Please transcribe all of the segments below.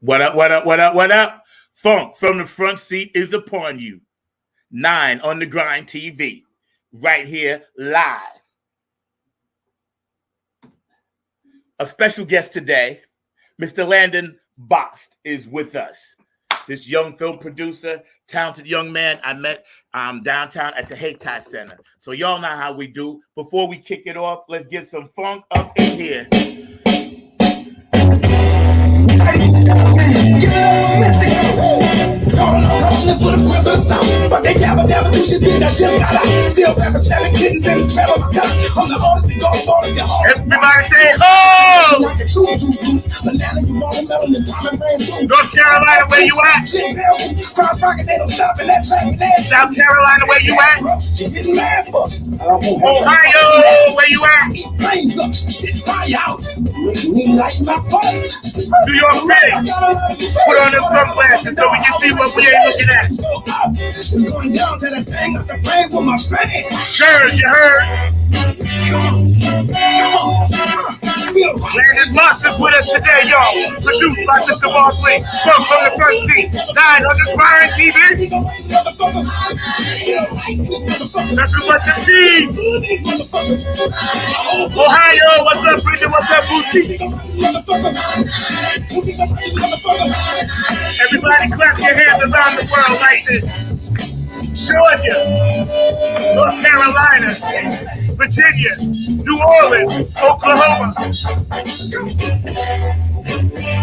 What up, what up, what up, what up? Funk from the front seat is upon you. 9 on the Grind TV. Right here, live. A special guest today, Mr. Landon Bost, is with us. This young film producer, talented young man I met downtown at the Hayti Center. So y'all know how we do. Before we kick it off, let's get some funk up in here. For the president's house, but they never do shit, bitch. I just got out. Still pepper snapping kittens in the trailer. I'm the hardest to go, hardest to hard. Everybody say, oh! North Carolina, where you at? South Carolina, where you at? Ohio, where you at? New York City. Put on them sunglasses so we can see what we ain't looking at. It's going down to the thing of the frame with my face. Sure, you heard. Landon Bost is with us today, y'all. Produced by Mr. Bosley. From the front seat. 9 on the Grind TV. Nothing but the team. Ohio, what's up, Bridget? What's up, Boosie? Everybody clap your hands around the world like this. Georgia, North Carolina, Virginia, New Orleans, Oklahoma,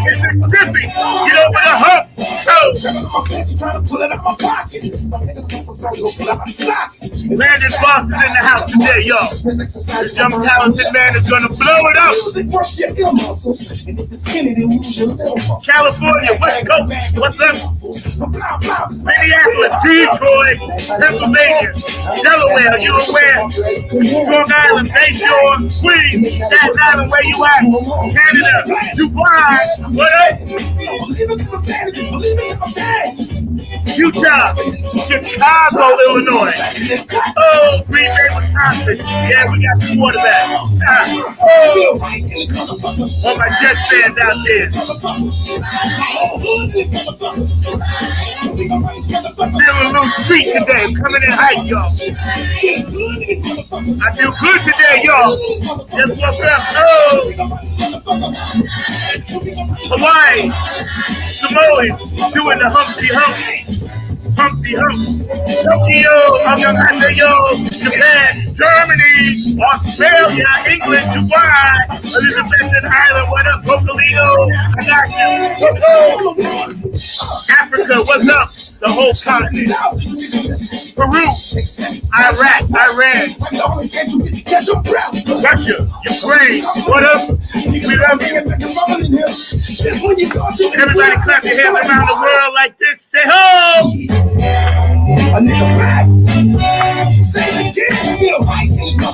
Mississippi, get over the hump. Landon Bost is in the house today, y'all. This young talented man is gonna blow it up. California, West Coast, what's up? Minneapolis, Detroit, Pennsylvania, Delaware, you aware? Long Island, Bayshore, Queens, Staten Island, where you at? Canada, Dubai, what up? Utah, Chicago, Illinois. Oh, Green Bay, Wisconsin. Yeah, we got the quarterback. All my Jets fans out there. Feeling a little street today. I'm coming in hype, y'all. I feel good today, y'all. Just woke up. Oh, Hawaii, Samoans doing the Humpty Hump. Humpty Hump. Tokyo, Japan, Germany, Australia, England, Dubai, Elizabeth Island, what up, Bocolino, I got you. Africa, what's up? The whole continent. Peru, Iraq, Iran, Russia, Ukraine, what up? We love you. Everybody clap your hands around the world like this. Say ho!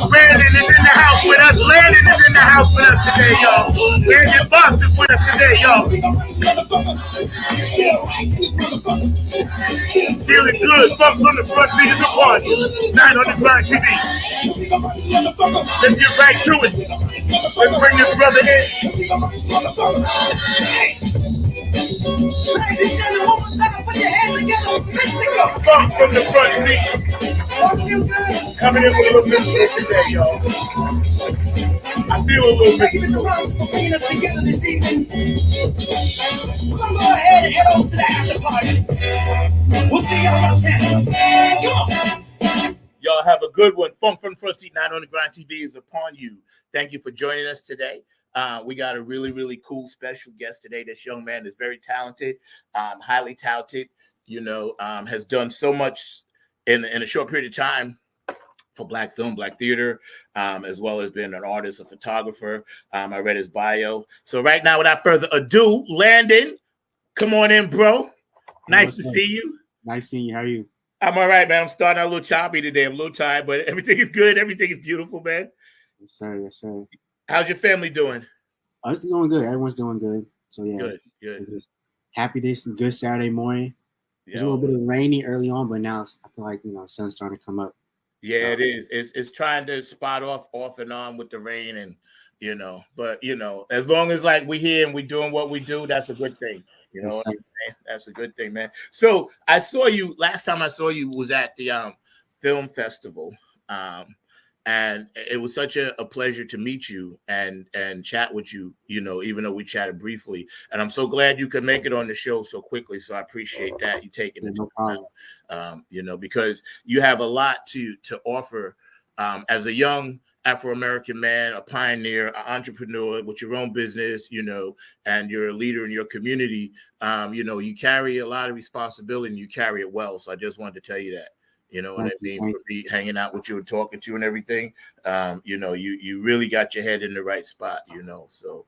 Landon is in the house with us. Landon is in the house with us today, y'all. Landon Bost is with us today, y'all. Feeling good. Funk from the front seat is upon you. 9 on the Grind TV. Let's get right to it. Let's bring this brother in. Ladies and gentlemen, put your hands together. Funk from the front seat. Coming in with a little bit of this today, y'all. I feel a little bit. This evening. We're gonna go ahead and head over to the after party. We'll see y'all around 10. Come on. Y'all have a good one. Funk from the front seat. 9 on the Grind TV is upon you. Thank you for joining us today. We got a really, really cool special guest today. This young man is very talented, highly touted, has done so much in a short period of time for Black film, Black theater, as well as being an artist, a photographer. I read his bio. So right now, without further ado, Landon, come on in, bro. Nice to see you. Nice seeing you. How are you? I'm all right, man. I'm starting out a little choppy today. I'm a little tired, but everything is good. Everything is beautiful, man. Yes, sir. Yes, sir. How's your family doing? Oh, it's doing good. Everyone's doing good. So, yeah. Good. Just happy this good Saturday morning. It was a little bit of rainy early on, but now I feel like, sun's starting to come up. Yeah, so, it is. It's trying to spot off and on with the rain and, but, as long as, like, we here and we doing what we do, that's a good thing. You know what I'm saying? That's a good thing, man. So I saw you last time I saw you was at the film festival. And it was such a pleasure to meet you and chat with you, you know, even though we chatted briefly. And I'm so glad you could make it on the show so quickly. So I appreciate that, you taking the time, you know, because you have a lot to offer as a young Afro-American man, a pioneer, an entrepreneur with your own business, you know, and you're a leader in your community. You know, you carry a lot of responsibility and you carry it well. So I just wanted to tell you that. You know what I mean? For me hanging out with you and talking to you and everything, you know, you really got your head in the right spot, you know. So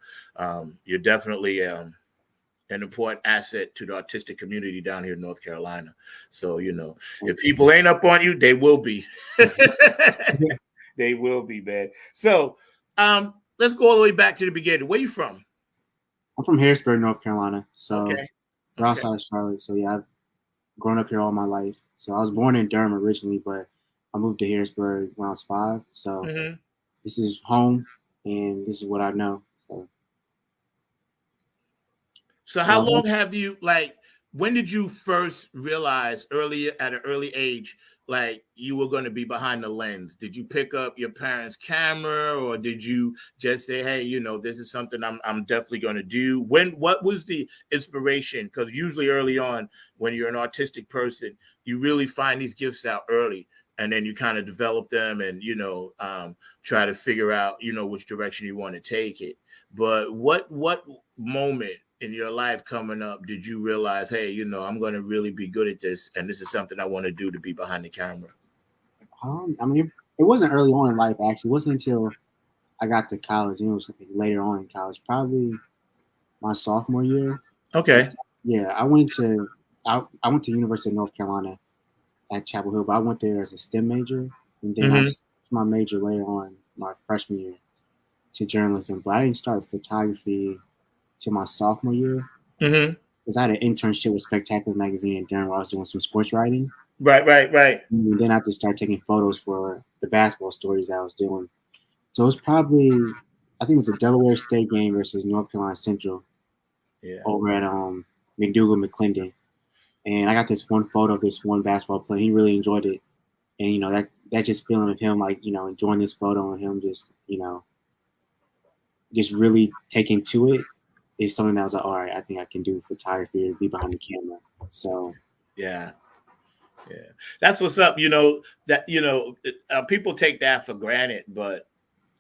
you're definitely an important asset to the artistic community down here in North Carolina. So, you know, if people ain't up on you, they will be. They will be, man. So let's go all the way back to the beginning. Where you from? I'm from Harrisburg, North Carolina. So we're outside of Charlotte. So yeah, I've grown up here all my life. So I was born in Durham originally, but I moved to Harrisburg when I was 5. So this is home, and this is what I know. So how long have you, like, when did you first realize at an early age, like you were going to be behind the lens? Did you pick up your parents' camera, or did you just say, hey, you know, this is something I'm definitely going to do? What was the inspiration? Because usually early on, when you're an artistic person, you really find these gifts out early, and then you kind of develop them and, you know, try to figure out, you know, which direction you want to take it. But what moment in your life coming up did you realize, hey, you know, I'm going to really be good at this, and this is something I want to do, to be behind the camera? I mean, it wasn't early on in life, actually. It wasn't until I got to college. You know, it was later on in college, probably my sophomore year. Okay. Yeah, I went to University of North Carolina at Chapel Hill, but I went there as a STEM major, and then I switched my major later on my freshman year to journalism. But I didn't start photography to my sophomore year, because I had an internship with Spectacular Magazine in Durham where I was doing some sports writing. Right. And then I had to start taking photos for the basketball stories that I was doing. So it was probably, I think it was a Delaware State game versus North Carolina Central over at McDougal-McClendon. And I got this one photo of this one basketball player. He really enjoyed it. And, you know, that just feeling of him, like, you know, enjoying this photo and him just, you know, just really taking to it is something that I was like, all right, I think I can do photography or be behind the camera. So yeah, that's what's up. You know, that, you know, people take that for granted, but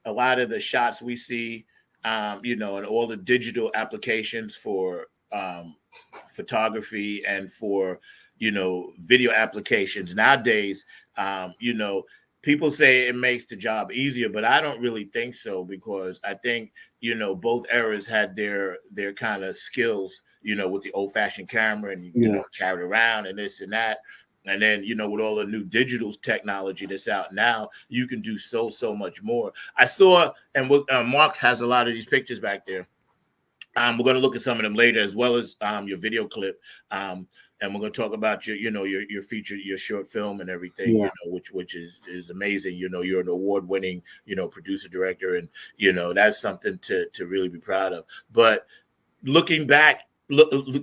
a lot of the shots we see, you know, and all the digital applications for photography and for, you know, video applications nowadays, you know, people say it makes the job easier, but I don't really think so, because I think, you know, both eras had their kind of skills, you know, with the old fashioned camera and, you know, carried around and this and that. And then, you know, with all the new digital technology that's out now, you can do so much more. I saw, and Mark has a lot of these pictures back there. We're going to look at some of them later, as well as your video clip. And we're going to talk about your feature, your short film and everything, you know, which is amazing. You know, you're an award-winning, you know, producer, director, and, you know, that's something to really be proud of. But looking back,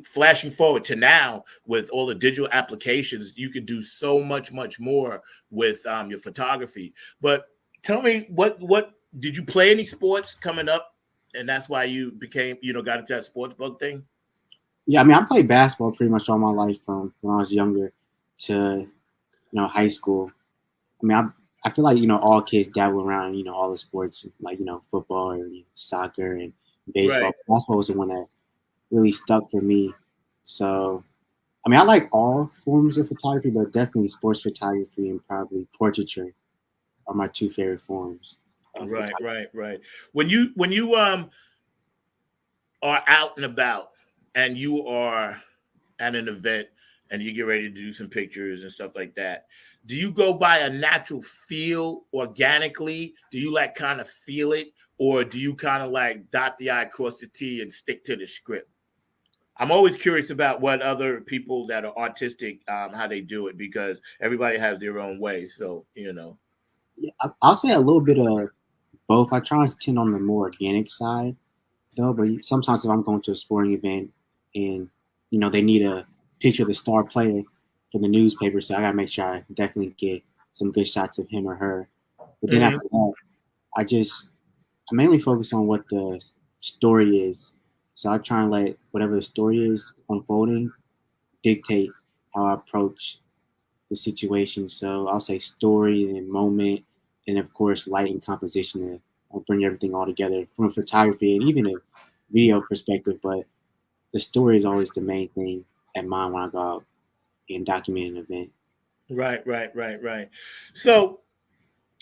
flashing forward to now, with all the digital applications, you could do so much more with your photography. But tell me, what did you play any sports coming up, and that's why you became, you know, got into that sports bug thing? Yeah, I mean, I played basketball pretty much all my life from when I was younger to, you know, high school. I mean, I feel like, you know, all kids dabble around, you know, all the sports, like, you know, football or soccer and baseball. Right. Basketball was the one that really stuck for me. So, I mean, I like all forms of photography, but definitely sports photography and probably portraiture are my two favorite forms. Right. When you are out and about and you are at an event and you get ready to do some pictures and stuff like that, do you go by a natural feel organically? Do you like kind of feel it, or do you kind of like dot the I, cross the T, and stick to the script? I'm always curious about what other people that are artistic, how they do it, because everybody has their own way. So, you know. Yeah, I'll say a little bit of both. I try to tend on the more organic side, though. But sometimes if I'm going to a sporting event and they need a picture of the star player for the newspaper, so I gotta make sure I definitely get some good shots of him or her. But then Mhm. after that, I mainly focus on what the story is. So I try and let whatever the story is unfolding dictate how I approach the situation. So I'll say story and moment, and of course light and composition to bring everything all together from a photography and even a video perspective. But the story is always the main thing at mind when I go out and document an event. Right. So,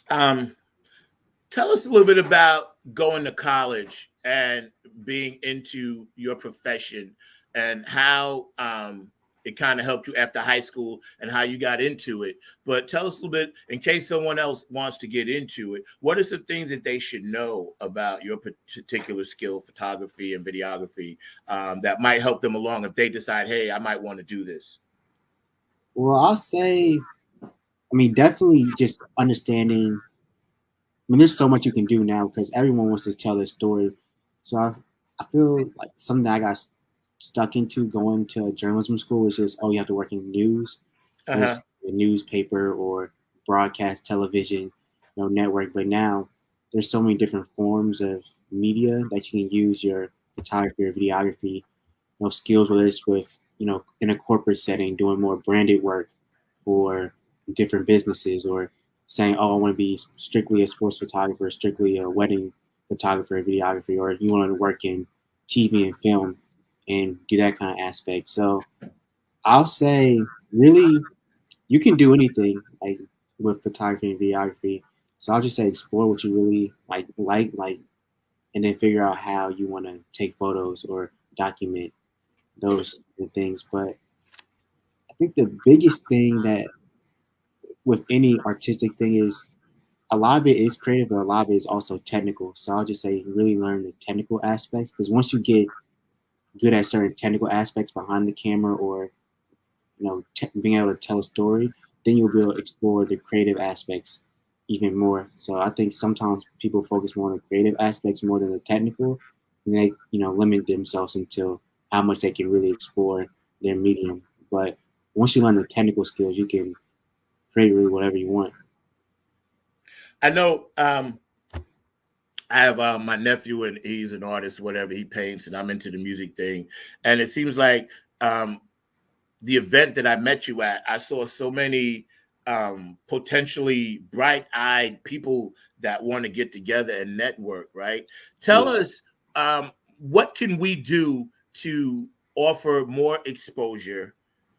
um, tell us a little bit about going to college and being into your profession and how it kind of helped you after high school and how you got into it. But tell us a little bit, in case someone else wants to get into it, what are some things that they should know about your particular skill, photography and videography, that might help them along if they decide, hey, I might want to do this? Well, I'll say, definitely just understanding. There's so much you can do now because everyone wants to tell their story. So I feel like something that I got stuck into going to journalism school is just, oh, you have to work in news, whether it's Uh-huh. a newspaper or broadcast television, network. But now there's so many different forms of media that you can use your photography or videography skills, whether it's with in a corporate setting doing more branded work for different businesses, or saying, oh, I want to be strictly a sports photographer, strictly a wedding photographer, videography, or you want to work in TV and film and do that kind of aspect. So I'll say, really, you can do anything like with photography and videography. So I'll just say explore what you really like, and then figure out how you want to take photos or document those things. But I think the biggest thing that with any artistic thing is a lot of it is creative, but a lot of it is also technical. So I'll just say really learn the technical aspects, because once you get good at certain technical aspects behind the camera, or being able to tell a story, then you'll be able to explore the creative aspects even more. So I think sometimes people focus more on the creative aspects more than the technical, and they limit themselves until how much they can really explore their medium. But once you learn the technical skills, you can create really whatever you want. I know I have my nephew, and he's an artist, whatever he paints, and I'm into the music thing. And it seems like um, the event that I met you at, I saw so many potentially bright-eyed people that want to get together and network. Right? Tell Yeah. us, what can we do to offer more exposure,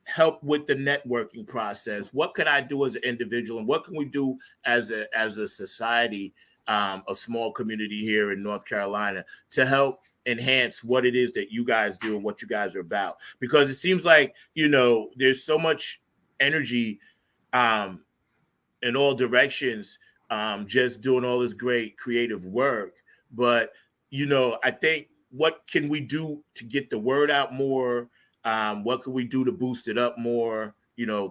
help with the networking process? What could I do as an individual, and what can we do as a society, a small community here in North Carolina, to help enhance what it is that you guys do and what you guys are about? Because it seems like, there's so much energy um, in all directions, just doing all this great creative work. But, I think, what can we do to get the word out more? What can we do to boost it up more?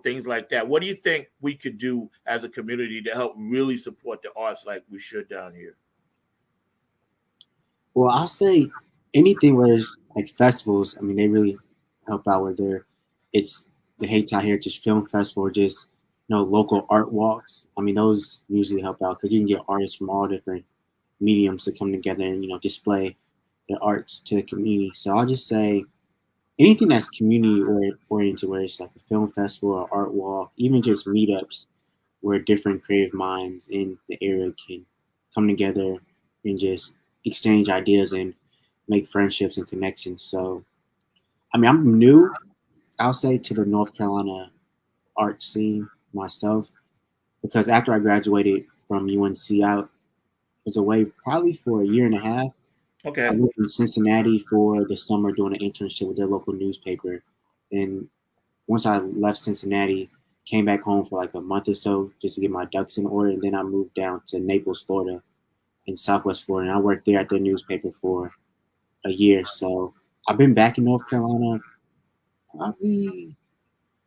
Things like that. What do you think we could do as a community to help really support the arts like we should down here? Well, I'll say anything where it's like festivals. They really help out, whether it's the Hayti Heritage Film Festival or just local art walks. Those usually help out because you can get artists from all different mediums to come together and display their arts to the community. So I'll just say anything that's community oriented, where it's like a film festival or art walk, even just meetups where different creative minds in the area can come together and just exchange ideas and make friendships and connections. So, I'm new, I'll say, to the North Carolina art scene myself, because after I graduated from UNC, I was away probably for a year and a half. I Okay. lived in Cincinnati for the summer doing an internship with their local newspaper. And once I left Cincinnati, came back home for like a month or so just to get my ducks in order. And then I moved down to Naples, Florida, in Southwest Florida. And I worked there at their newspaper for a year. So I've been back in North Carolina probably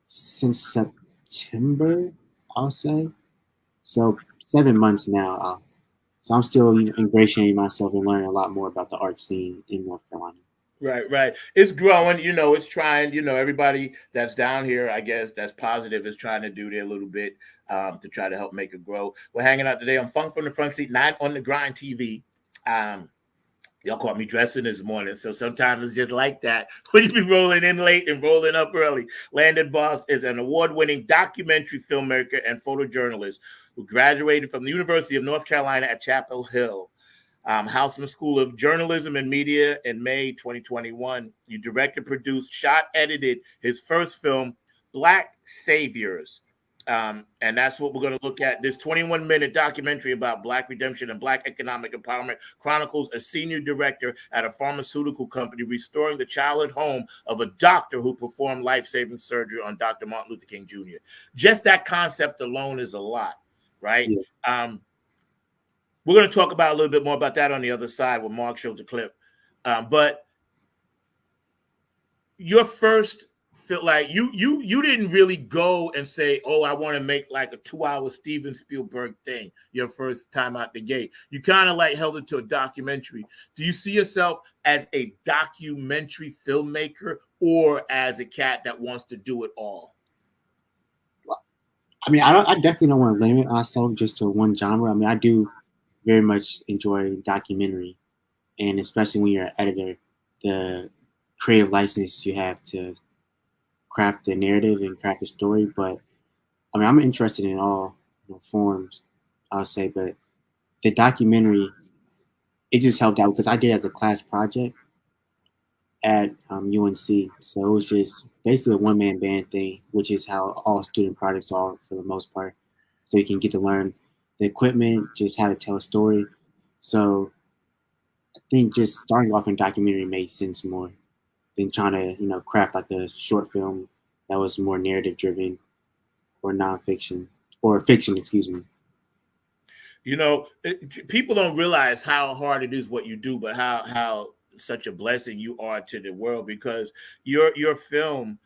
since September, I'll say. So 7 months now. So I'm still ingratiating myself and learning a lot more about the art scene in North Carolina. Right. It's growing, it's trying, everybody that's down here, I guess, that's positive is trying to do their little bit to try to help make it grow. We're hanging out today on Funk from the Front Seat, not on the Grind TV. Um, Y'all caught me dressing this morning, so sometimes it's just like that. When you be rolling in late and rolling up early. Landon Bost is an award-winning documentary filmmaker and photojournalist who graduated from the University of North Carolina at Chapel Hill. Houseman School of Journalism and Media in May 2021. You directed, produced, shot, edited his first film, Black Saviors. And that's what we're going to look at. This 21-minute documentary about Black redemption and Black economic empowerment chronicles a senior director at a pharmaceutical company restoring the childhood home of a doctor who performed life-saving surgery on Dr. Martin Luther King Jr. Just that concept alone is a lot, right? Yeah. We're going to talk about a little bit more about that on the other side when Mark shows a clip. But your first feel like you didn't really go and say, oh, I want to make like a 2-hour Steven Spielberg thing your first time out the gate. You kind of like held it to a documentary. Do you see yourself as a documentary filmmaker or as a cat that wants to do it all? I mean, I definitely don't want to limit myself just to one genre. I mean, I do very much enjoy documentary, and especially when you're an editor, the creative license you have to craft the narrative and craft the story. But I mean, I'm interested in all forms, I'll say. But the documentary, it just helped out because I did it as a class project at UNC. So it was just basically a one-man band thing, which is how all student projects are for the most part. So you can get to learn the equipment, just how to tell a story. So I think just starting off in documentary made sense more than trying to, craft like a short film that was more narrative driven or nonfiction or fiction, excuse me. People don't realize how hard it is what you do, but how such a blessing you are to the world, because your film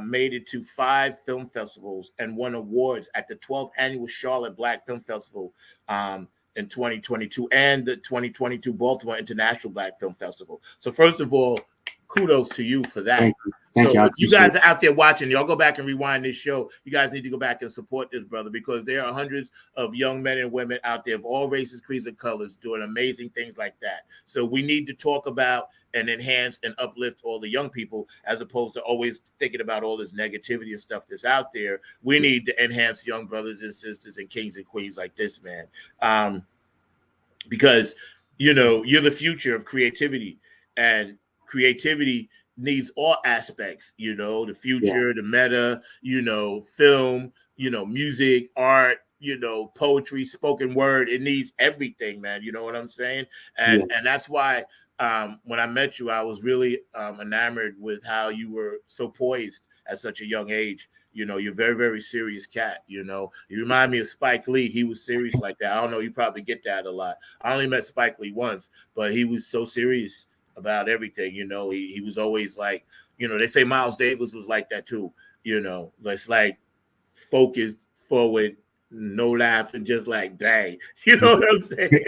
made it to 5 film festivals and won awards at the 12th annual Charlotte Black Film Festival in 2022 and the 2022 Baltimore International Black Film Festival. So first of all, kudos to you for that. Thank you. If you guys are out there watching, y'all go back and rewind this show. You guys need to go back and support this brother, because there are hundreds of young men and women out there of all races, creeds, and colors doing amazing things like that. So we need to talk about and enhance and uplift all the young people, as opposed to always thinking about all this negativity and stuff that's out there. We need to enhance young brothers and sisters and kings and queens like this, man. Because, you're the future of creativity, and creativity needs all aspects, the future, the meta, film, music, art, poetry, spoken word. It needs everything, man. You know what I'm saying? And that's why when I met you, I was really enamored with how you were so poised at such a young age. You're very, very serious cat. You remind me of Spike Lee. He was serious like that. I don't know. You probably get that a lot. I only met Spike Lee once, but he was so serious about everything. He was always like, they say Miles Davis was like that too. It's like focused, forward, no laugh, and just like, dang. You know what I'm saying?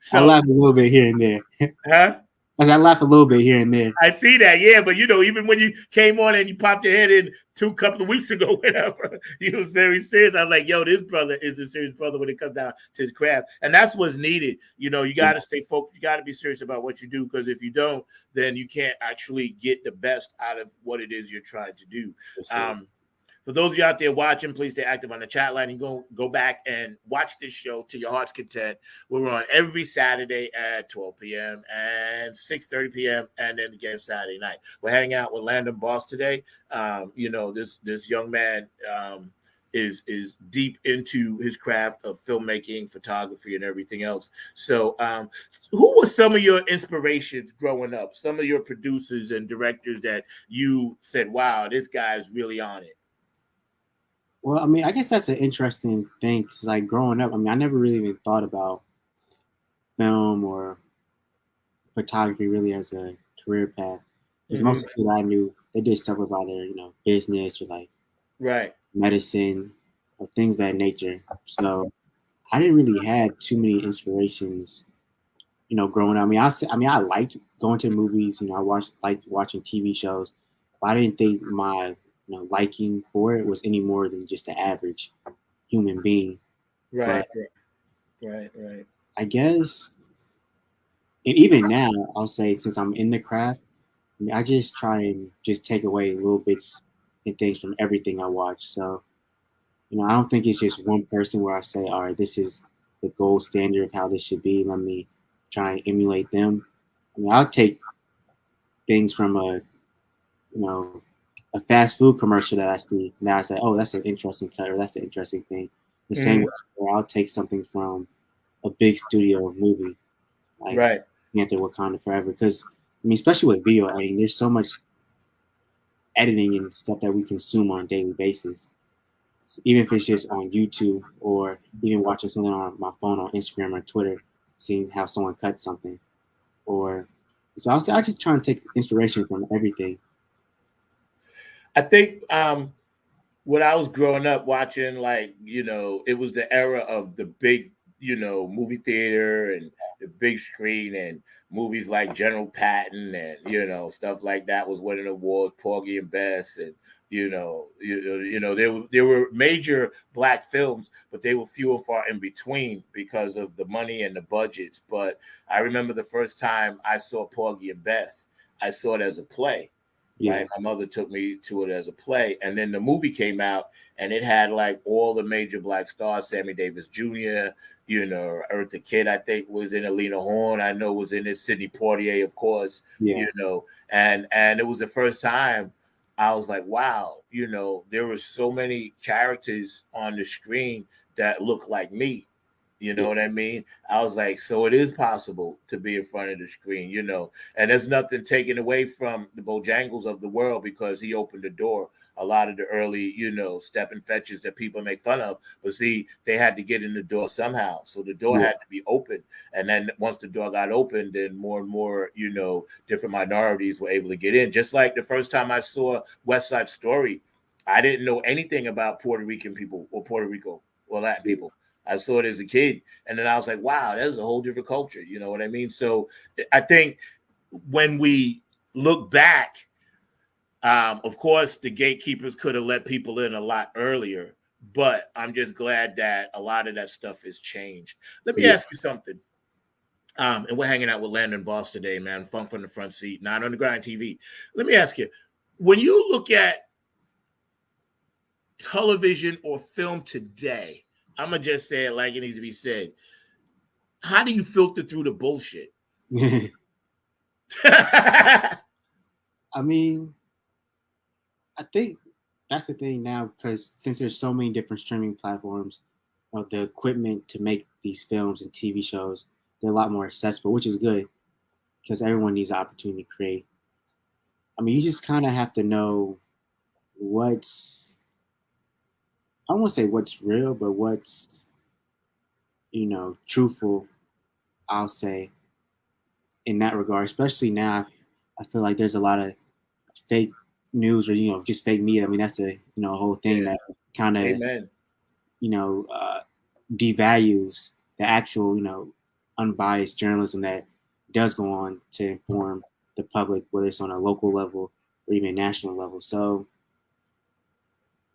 So, I laugh a little bit here and there. Huh? I laugh a little bit here and there. I see that, yeah. But even when you came on and you popped your head in couple of weeks ago, whatever, you was very serious. I was like, yo, this brother is a serious brother when it comes down to his craft. And that's what's needed. You got to stay focused. You got to be serious about what you do, because if you don't, then you can't actually get the best out of what it is you're trying to do. For those of you out there watching, please stay active on the chat line and go back and watch this show to your heart's content. We're on every Saturday at 12 p.m. and 6:30 p.m. and then again Saturday night. We're hanging out with Landon Bost today. This young man is deep into his craft of filmmaking, photography, and everything else. So who were some of your inspirations growing up? Some of your producers and directors that you said, wow, this guy's really on it? Well, I mean, I guess that's an interesting thing, because like growing up, I mean, I never really even thought about film or photography really as a career path. Because most of the people I knew, they did stuff about their, business or like medicine or things of that nature. So I didn't really have too many inspirations growing up. I liked going to movies. I liked watching TV shows, but I didn't think my liking for it was any more than just the average human being. But Right, right. I guess, and even now, I'll say since I'm in the craft, I just try and just take away little bits and things from everything I watch. So, I don't think it's just one person where I say, all right, this is the gold standard of how this should be. Let me try and emulate them. I'll take things from a fast food commercial that I see. Now I say, oh, that's an interesting cut, or that's an interesting thing. The same way where I'll take something from a big studio movie, like Right. Panther Wakanda Forever. Because, especially with video editing, there's so much editing and stuff that we consume on a daily basis. So even if it's just on YouTube or even watching something on my phone on Instagram or Twitter, seeing how someone cut something. So I'll say I just try and take inspiration from everything. I think when I was growing up watching, like, it was the era of the big, movie theater and the big screen, and movies like General Patton and, stuff like that was winning awards, Porgy and Bess, and, there were major black films, but they were few and far in between because of the money and the budgets. But I remember the first time I saw Porgy and Bess, I saw it as a play. Yeah. Right, my mother took me to it as a play, and then the movie came out, and it had like all the major black stars: Sammy Davis Jr., Eartha Kitt, I think was in it, Lena Horne, I know was in it, Sidney Poitier, of course, Yeah. and it was the first time I was like, wow, there were so many characters on the screen that look like me. You know what I mean? I was like, so it is possible to be in front of the screen, and there's nothing taken away from the Bojangles of the world, because he opened the door. A lot of the early, step and fetches that people make fun of, but see, they had to get in the door somehow. So the door had to be open. And then once the door got opened, then more and more, different minorities were able to get in. Just like the first time I saw West Side Story, I didn't know anything about Puerto Rican people or Puerto Rico or Latin people. I saw it as a kid, and then I was like, wow, that's a whole different culture. You know what I mean? So I think when we look back, of course, the gatekeepers could have let people in a lot earlier, but I'm just glad that a lot of that stuff has changed. Let me ask you something. And we're hanging out with Landon Bost today, man. Funk from the front seat, Not on the Grind TV. Let me ask you, when you look at television or film today, I'm gonna just say it like it needs to be said. How do you filter through the bullshit? I think that's the thing now, because since there's so many different streaming platforms, the equipment to make these films and TV shows, they're a lot more accessible, which is good because everyone needs the opportunity to create. You just kind of have to know I don't want to say what's real, but what's, truthful, I'll say, in that regard. Especially now, I feel like there's a lot of fake news or, just fake media. That's a, whole thing that kind of, devalues the actual, unbiased journalism that does go on to inform the public, whether it's on a local level or even national level. So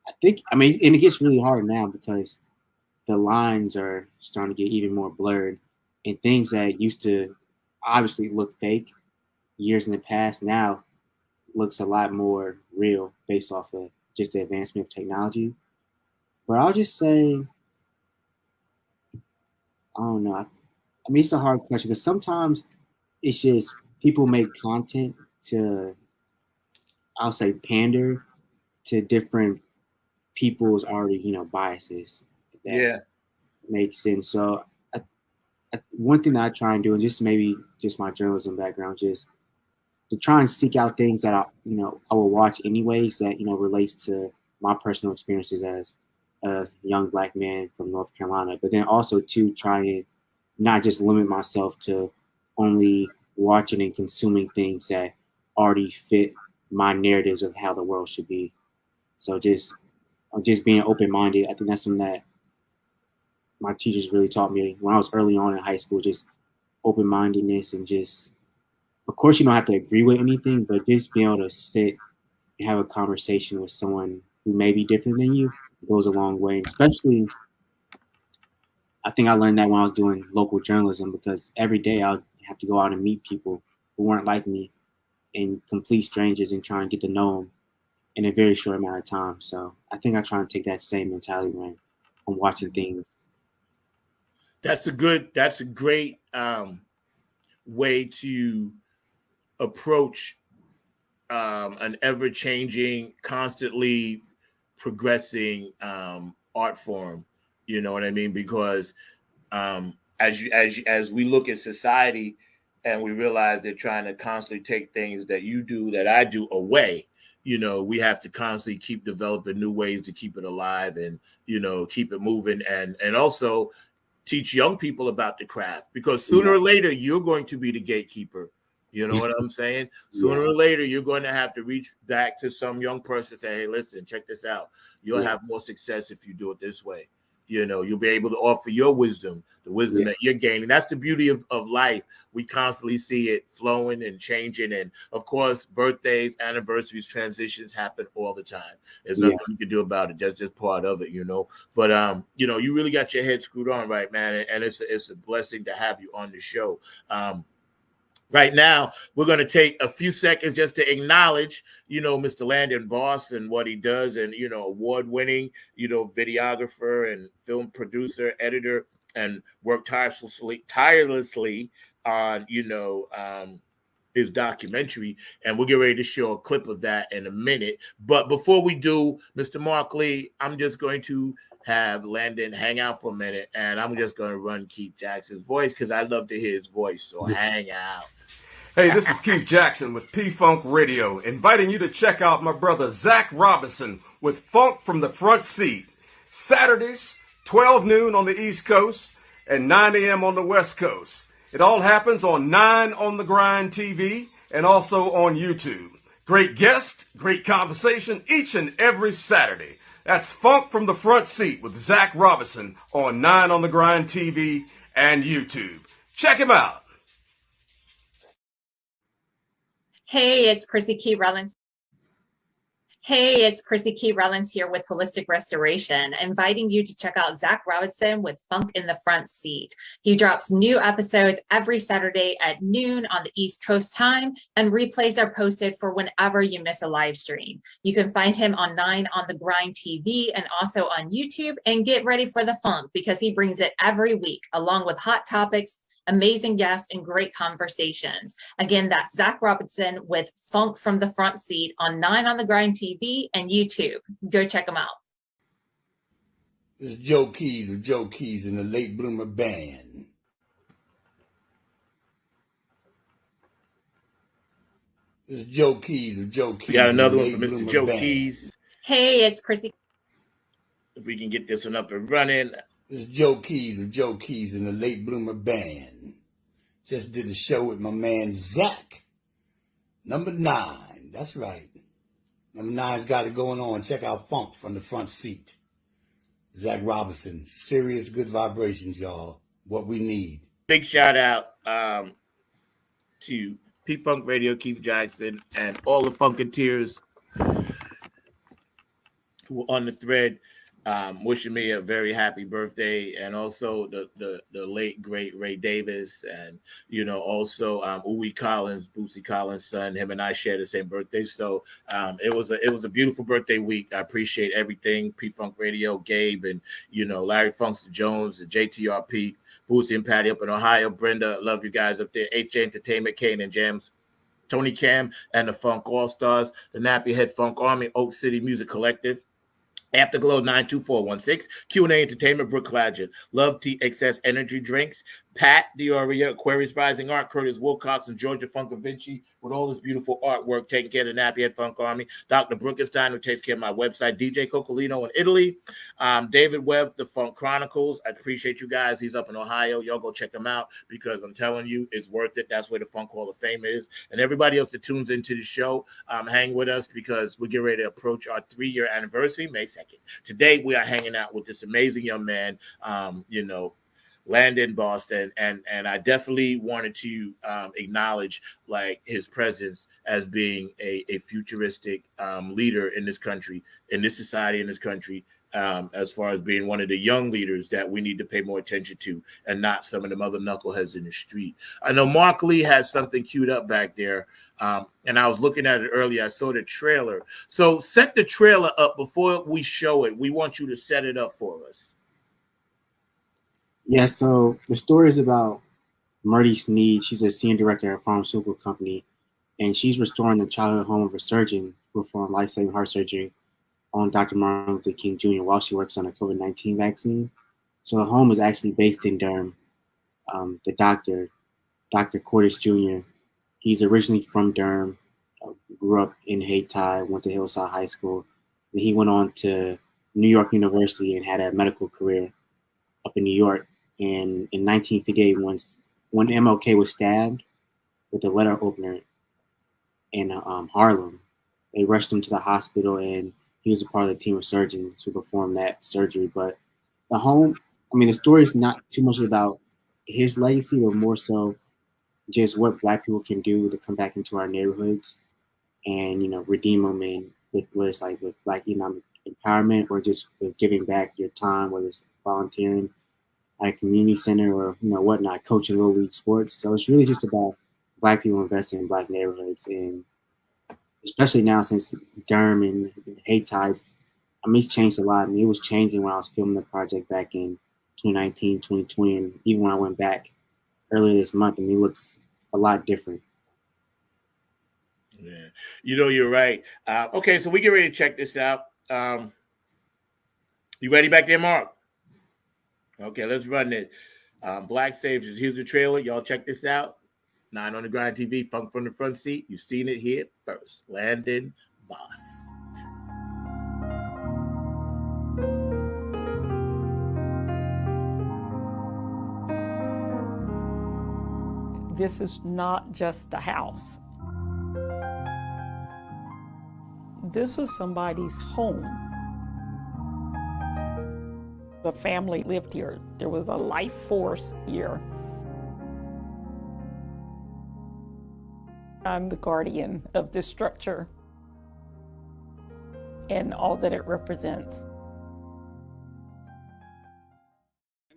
I think, and it gets really hard now because the lines are starting to get even more blurred, and things that used to obviously look fake years in the past now looks a lot more real based off of just the advancement of technology. But I'll just say, I don't know. It's a hard question because sometimes it's just people make content to, I'll say, pander to different people's already, biases. That makes sense. So one thing that I try and do, and just maybe just my journalism background, just to try and seek out things that I will watch anyways that relates to my personal experiences as a young black man from North Carolina, but then also to try and not just limit myself to only watching and consuming things that already fit my narratives of how the world should be. So just being open-minded. I think that's something that my teachers really taught me when I was early on in high school. Just open-mindedness and just, of course, you don't have to agree with anything, but just be able to sit and have a conversation with someone who may be different than you goes a long way. Especially, I think I learned that when I was doing local journalism, because every day I'll have to go out and meet people who weren't like me and complete strangers and try and get to know them in a very short amount of time. So I think I try and take that same mentality when I'm watching things. That's a great way to approach an ever-changing, constantly progressing art form. You know what I mean? Because as we look at society and we realize they're trying to constantly take things that you do, that I do away, you know, we have to constantly keep developing new ways to keep it alive and, you know, keep it moving and also teach young people about the craft, because sooner or later you're going to be the gatekeeper. You know what I'm saying? Sooner or later, you're going to have to reach back to some young person and say, hey, listen, check this out. You'll have more success if you do it this way. You know, you'll be able to offer your wisdom, the wisdom that you're gaining. That's the beauty of life. We constantly see it flowing and changing. And of course, birthdays, anniversaries, transitions happen all the time. There's nothing you can do about it. That's just part of it, you know. But, you know, you really got your head screwed on right, man. And it's a blessing to have you on the show. Right now, we're going to take a few seconds just to acknowledge, you know, Mr. Landon Bost and what he does, and, you know, award-winning, you know, videographer and film producer, editor, and worked tirelessly on, you know, his documentary. And we'll get ready to show a clip of that in a minute. But before we do, Mr. Mark Lee, I'm just going to have Landon hang out for a minute, and I'm just going to run Keith Jackson's voice because I love to hear his voice. So hang out. Hey, this is Keith Jackson with P-Funk Radio, inviting you to check out my brother Zach Robinson with Funk from the Front Seat. Saturdays, 12 noon on the East Coast and 9 a.m. on the West Coast. It all happens on 9 on the Grind TV and also on YouTube. Great guest, great conversation each and every Saturday. That's Funk from the Front Seat with Zach Robinson on 9 on the Grind TV and YouTube. Check him out. Hey, it's Chrissy Key Rellins. Hey, it's Chrissy Key Rellins here with Holistic Restoration, inviting you to check out Zach Robinson with Funk in the Front Seat. He drops new episodes every Saturday at noon on the East Coast time, and replays are posted for whenever you miss a live stream. You can find him on 9 on the Grind TV and also on YouTube, and get ready for the funk because he brings it every week, along with hot topics, amazing guests, and great conversations. Again, that's Zach Robinson with Funk from the Front Seat on 9 on the Grind TV and YouTube. Go check them out. This is Joe Keys of Joe Keys and the Late Bloomer Band. This is Joe Keys of Joe Keys. We got another one from Mr. Joe Keys. Hey, it's Chrissy. If we can get this one up and running. This is Joe Keys of Joe Keys and the Late Bloomer Band. Just did a show with my man Zach. Number 9. That's right. Number 9's got it going on. Check out Funk from the Front Seat. Zach Robinson. Serious good vibrations, y'all. What we need. Big shout out to P-Funk Radio, Keith Jackson, and all the Funketeers who are on the thread. Wishing me a very happy birthday, and also the late great Ray Davis, and you know also Uwe Collins, Boosie Collins' son. Him and I share the same birthday, so it was a beautiful birthday week. I appreciate everything. P-Funk Radio, Gabe, and you know Larry Funkster Jones, the JTRP, Boosie and Patty up in Ohio. Brenda, love you guys up there. HJ Entertainment, Kane and Jams. Tony Cam and the Funk All Stars, the Nappy Head Funk Army, Oak City Music Collective. Afterglow 92416, Q&A Entertainment, Brooke Cladgett, Love TXS Energy Drinks, Pat Dioria, Aquarius Rising Art, Curtis Wilcox, and Georgia Funkavinci with all this beautiful artwork taking care of the Nappy Head Funk Army, Dr. Brookenstein, who takes care of my website, DJ Cocolino in Italy, David Webb, The Funk Chronicles. I appreciate you guys. He's up in Ohio. Y'all go check him out because I'm telling you, it's worth it. That's where the Funk Hall of Fame is. And everybody else that tunes into the show, hang with us because we're getting ready to approach our 3-year anniversary, May 2nd. Today, we are hanging out with this amazing young man, you know, Landon Bost, and I definitely wanted to acknowledge like his presence as being a futuristic leader in this country, in this society, in this country, as far as being one of the young leaders that we need to pay more attention to, and not some of them other knuckleheads in the street. I know Mark Lee has something queued up back there, and I was looking at it earlier. I saw the trailer. So set the trailer up before we show it. We want you to set it up for us. Yeah, so the story is about Murdy Sneed. She's a senior director at a pharmaceutical company, and she's restoring the childhood home of a surgeon who performed life-saving heart surgery on Dr. Martin Luther King Jr. while she works on a COVID-19 vaccine. So the home is actually based in Durham. The doctor, Dr. Cordis Jr., he's originally from Durham, grew up in Hayti, went to Hillside High School. And he went on to New York University and had a medical career up in New York. And in 1958, when MLK was stabbed with a letter opener in Harlem, they rushed him to the hospital, and he was a part of the team of surgeons who performed that surgery. But the home, I mean, the story is not too much about his legacy, but more so just what Black people can do to come back into our neighborhoods and, you know, redeem them, and with what it's like with Black economic empowerment, or just with giving back your time, whether it's volunteering at a community center or, you know, whatnot, coaching little league sports. So it's really just about Black people investing in Black neighborhoods, and especially now since Durham and Hayti, I mean, it's changed a lot. I mean, it was changing when I was filming the project back in 2019, 2020, and even when I went back earlier this month, I mean, it looks a lot different. Yeah, you know, you're right. Okay, so we get ready to check this out. You ready back there, Mark? Okay, let's run it. Black Saviors. Here's the trailer. Y'all check this out. 9 on the Grind TV, Funk from the Front Seat. You've seen it here first. Landon Bost. This is not just a house. This was somebody's home. The family lived here. There was a life force here. I'm the guardian of this structure and all that it represents.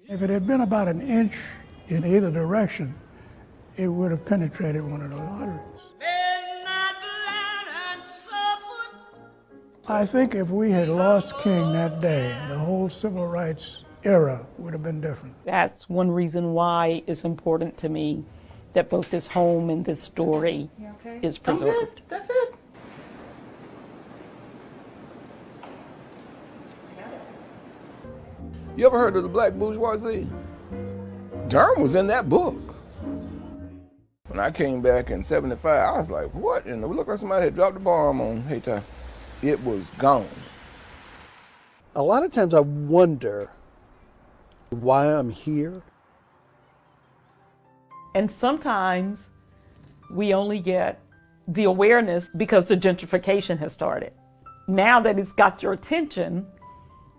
If it had been about an inch in either direction, it would have penetrated one of those arteries. I think if we had lost King that day, the whole civil rights era would have been different. That's one reason why it's important to me that both this home and this story is preserved. That's it. You ever heard of the Black Bourgeoisie? Durham was in that book. When I came back in '75, I was like, what? And it looked like somebody had dropped a bomb on Hayti. It was gone. A lot of times I wonder why I'm here. And sometimes we only get the awareness because the gentrification has started. Now that it's got your attention,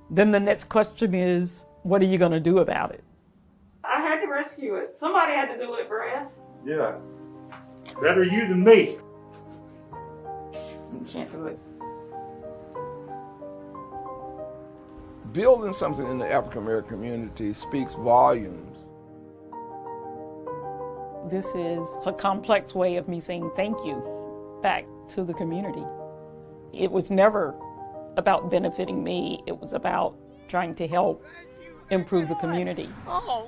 then the next question is, what are you going to do about it? I had to rescue it. Somebody had to do it, Brad. Yeah. Better you than me. You can't do it. Building something in the African American community speaks volumes. This is a complex way of me saying thank you back to the community. It was never about benefiting me. It was about trying to help improve the community. Oh, wow.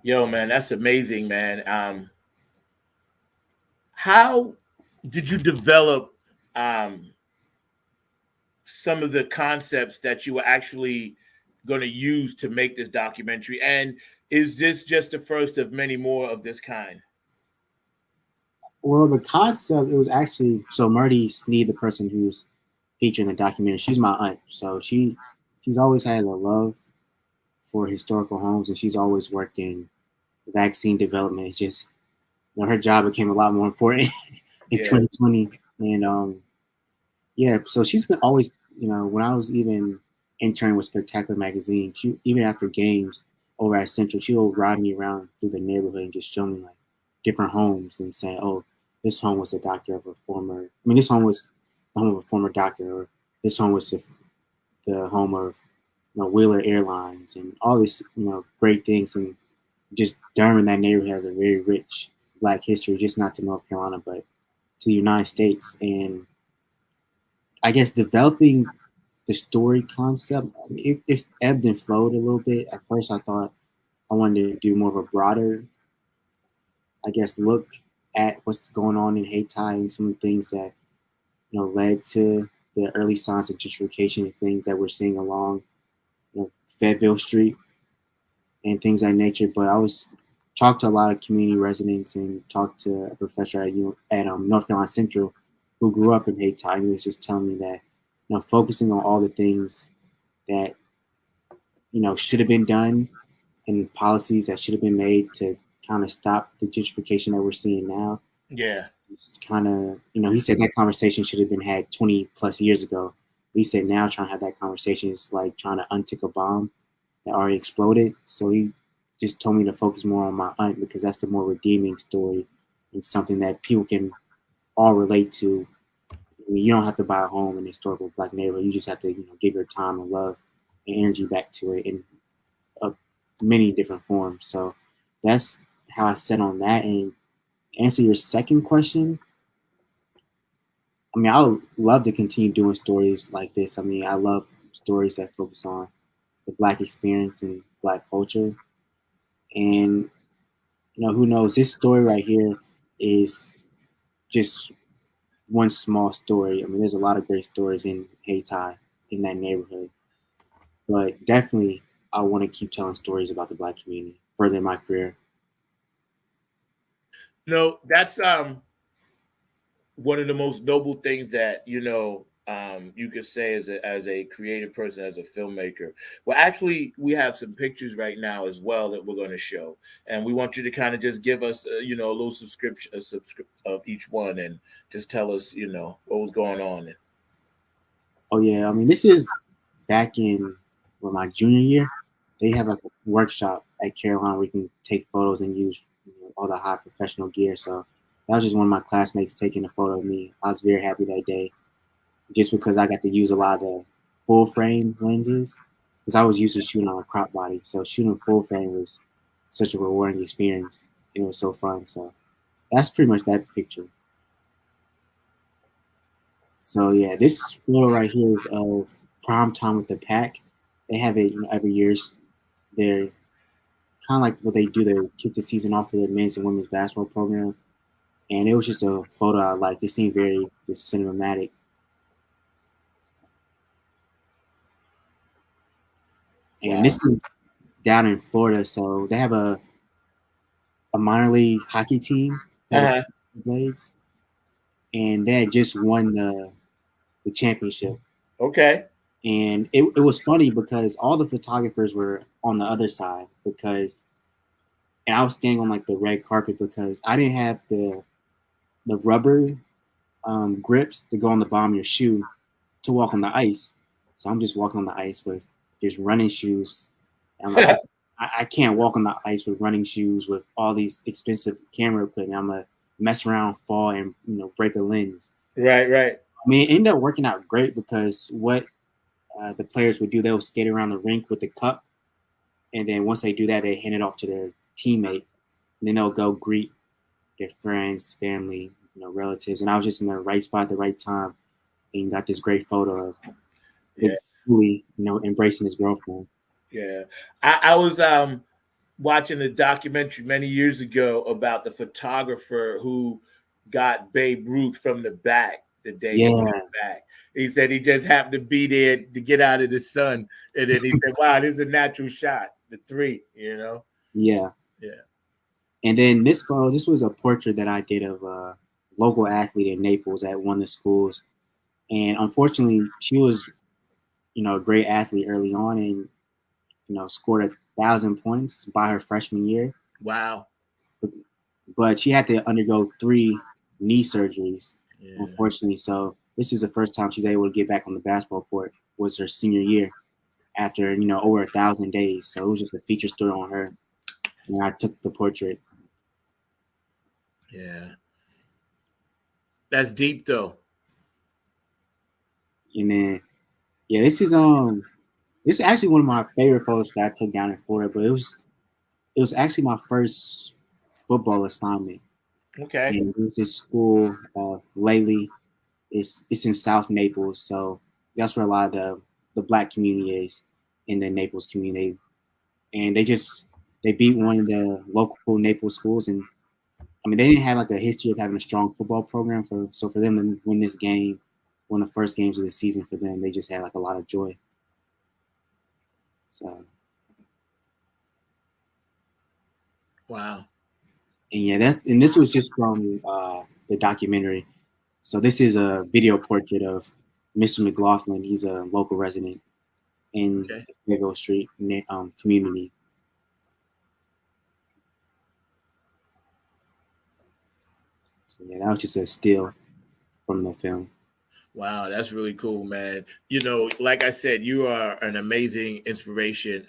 Yo, man, that's amazing, man. How did you develop some of the concepts that you were actually going to use to make this documentary? And is this just the first of many more of this kind? Well, the concept, it was actually, so Murdy Sneed, the person who's featured in the documentary, she's my aunt. So she's always had a love for historical homes, and she's always worked in vaccine development. It's just her job became a lot more important in 2020. And so she's been always, when I was even interning with Spectacular Magazine, she even after games over at Central, she would ride me around through the neighborhood and just show me like different homes and say, oh, this home was the doctor of a former. I mean, this home was the home of a former doctor, or this home was the home of Wheeler Airlines, and all these great things. And just Durham, that neighborhood has a very rich Black history, just not to North Carolina, but to the United States. And I guess developing the story concept, I mean, it ebbed and flowed a little bit. At first, I thought I wanted to do more of a broader, I guess, look at what's going on in Haiti and some of the things that led to the early signs of gentrification and things that we're seeing along Fayetteville Street and things of that nature. But I was talked to a lot of community residents and talked to a professor at North Carolina Central who grew up in Haiti, and he was just telling me that focusing on all the things that should have been done and policies that should have been made to kind of stop the gentrification that we're seeing now. Yeah. Kind of, he said that conversation should have been had 20 plus years ago. He said now trying to have that conversation is like trying to untick a bomb that already exploded. So he just told me to focus more on my aunt because that's the more redeeming story and something that people can all relate to. I mean, you don't have to buy a home in a historical Black neighborhood. You just have to give your time and love and energy back to it in many different forms. So that's how I set on that. And answer your second question, I mean, I would love to continue doing stories like this. I mean, I love stories that focus on the Black experience and Black culture. And, who knows, this story right here is just one small story. I mean, there's a lot of great stories in Haiti, in that neighborhood. But definitely, I want to keep telling stories about the Black community further in my career. That's one of the most noble things that you could say as a creative person, as a filmmaker. Well, actually, we have some pictures right now as well that we're going to show, and we want you to kind of just give us a little subscription of each one, and just tell us what was going on. Oh yeah, I mean, this is back in my junior year. They have a workshop at Carolina where you can take photos and use all the high professional gear. So that was just one of my classmates taking a photo of me. I was very happy that day, just because I got to use a lot of the full frame lenses, because I was used to shooting on a crop body. So shooting full frame was such a rewarding experience. It was so fun. So that's pretty much that picture. So yeah, this photo right here is of Prime Time with the Pack. They have it every year. They're kind of like what they do to kick the season off for their men's and women's basketball program. And it was just a photo I liked. It seemed very just cinematic. And this is down in Florida, so they have a minor league hockey team, Blades, and they had just won the championship. Okay. And it was funny because all the photographers were on the other side and I was standing on like the red carpet because I didn't have the rubber grips to go on the bottom of your shoe to walk on the ice. So I'm just walking on the ice with just running shoes. And I'm like, I can't walk on the ice with running shoes with all these expensive camera equipment. I'm gonna mess around, fall, and break a lens. Right. I mean, it ended up working out great because what the players would do, they would skate around the rink with the cup, and then once they do that, they hand it off to their teammate, and then they'll go greet their friends, family, relatives. And I was just in the right spot at the right time, and got this great photo of Louis, embracing his girlfriend. Yeah, I was watching a documentary many years ago about the photographer who got Babe Ruth from the back the day he went back. He said he just happened to be there to get out of the sun, and then he said, "Wow, this is a natural shot." The three, Yeah. And then this photo, this was a portrait that I did of a local athlete in Naples at one of the schools, and unfortunately, she was, a great athlete early on, and scored 1,000 points by her freshman year. Wow. but she had to undergo 3 knee surgeries, Yeah. unfortunately. So this is the first time she's able to get back on the basketball court. Was her senior year after over 1,000 days. So it was just a feature story on her, and I took the portrait. Yeah, that's deep though. And then this is actually one of my favorite photos that I took down in Florida. But it was actually my first football assignment. Okay. And it was this school, Lately. It's in South Naples, so that's where a lot of the black community is in the Naples community. And they beat one of the local Naples schools, and I mean they didn't have like a history of having a strong football program. So for them to win this game, one of the first games of the season for them, they just had like a lot of joy. So Wow. And this was just from the documentary. So this is a video portrait of Mr. McLaughlin. He's a local resident in the Fayetteville Street community. So that was just a still from the film. Wow, that's really cool, man. Like I said, you are an amazing inspiration.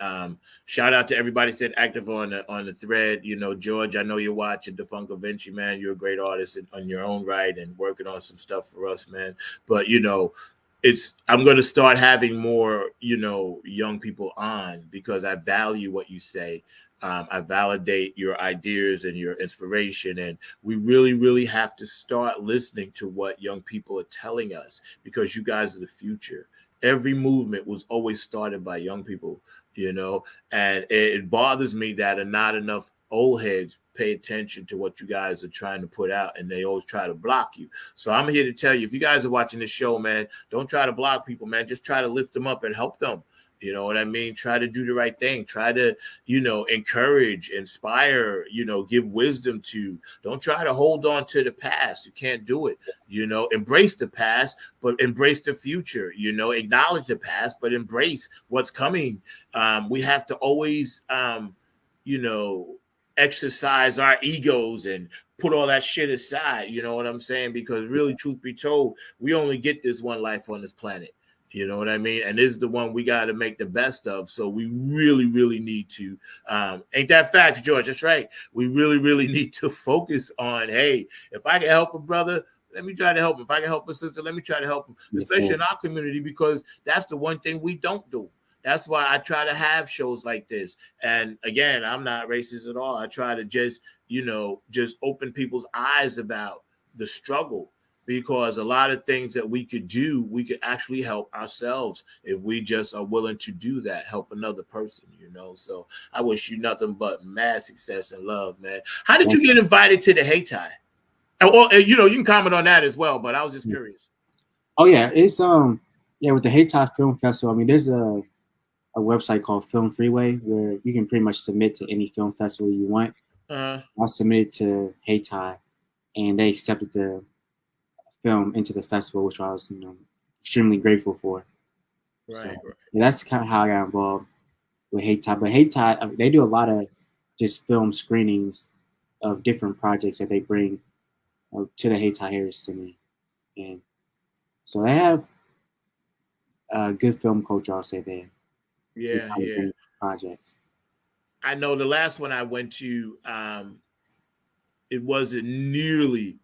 Shout out to everybody that's active on the thread. George, I know you're watching Defunct Vinci, man. You're a great artist on your own right and working on some stuff for us, man. But I'm going to start having more, young people on because I value what you say. I validate your ideas and your inspiration. And we really, really have to start listening to what young people are telling us because you guys are the future. Every movement was always started by young people, and it bothers me that not enough old heads pay attention to what you guys are trying to put out, and they always try to block you. So I'm here to tell you, if you guys are watching this show, man, don't try to block people, man. Just try to lift them up and help them. You know what I mean? Try to do the right thing. Try to, encourage, inspire, give wisdom to. Don't try to hold on to the past. You can't do it. Embrace the past, but embrace the future. Acknowledge the past, but embrace what's coming. We have to always, exercise our egos and put all that shit aside. You know what I'm saying? Because really, truth be told, we only get this one life on this planet. You know what I mean? And this is the one we got to make the best of. So we really, really need to, ain't that fact, George? That's right. We really, really need to focus on, hey, if I can help a brother, let me try to help him. If I can help a sister, let me try to help him, especially in our community, because that's the one thing we don't do. That's why I try to have shows like this. And again, I'm not racist at all. I try to just open people's eyes about the struggle. Because a lot of things that we could do, we could actually help ourselves if we just are willing to do that, help another person, So I wish you nothing but mad success and love, man. How did you get invited to the Hayti? Or, you can comment on that as well, but I was just curious. Oh, yeah. It's, with the Hayti Film Festival, I mean, there's a website called Film Freeway where you can pretty much submit to any film festival you want. I submitted to Hayti, and they accepted the film into the festival, which I was extremely grateful for. Right. So, that's kind of how I got involved with Hayti. But Hayti, they do a lot of just film screenings of different projects that they bring to the Hayti Heritage Center, and so they have a good film culture, I'll say there. Yeah. Projects. I know the last one I went to, it wasn't nearly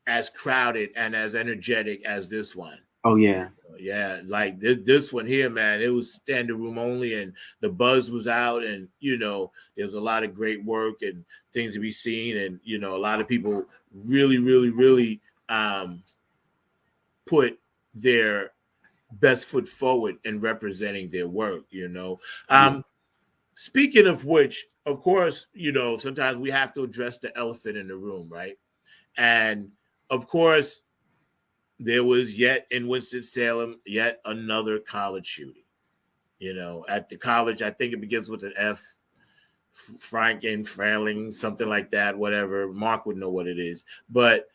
as crowded and as energetic as this one. Oh, yeah. Yeah, like this one here, man, it was standing room only and the buzz was out and, there was a lot of great work and things to be seen. And, a lot of people really, really, really put their best foot forward in representing their work, Speaking of which, of course, sometimes we have to address the elephant in the room, right? And of course, there was yet in Winston-Salem, yet another college shooting. At the college, I think it begins with an F, Franken, Frailing, something like that, whatever. Mark would know what it is. But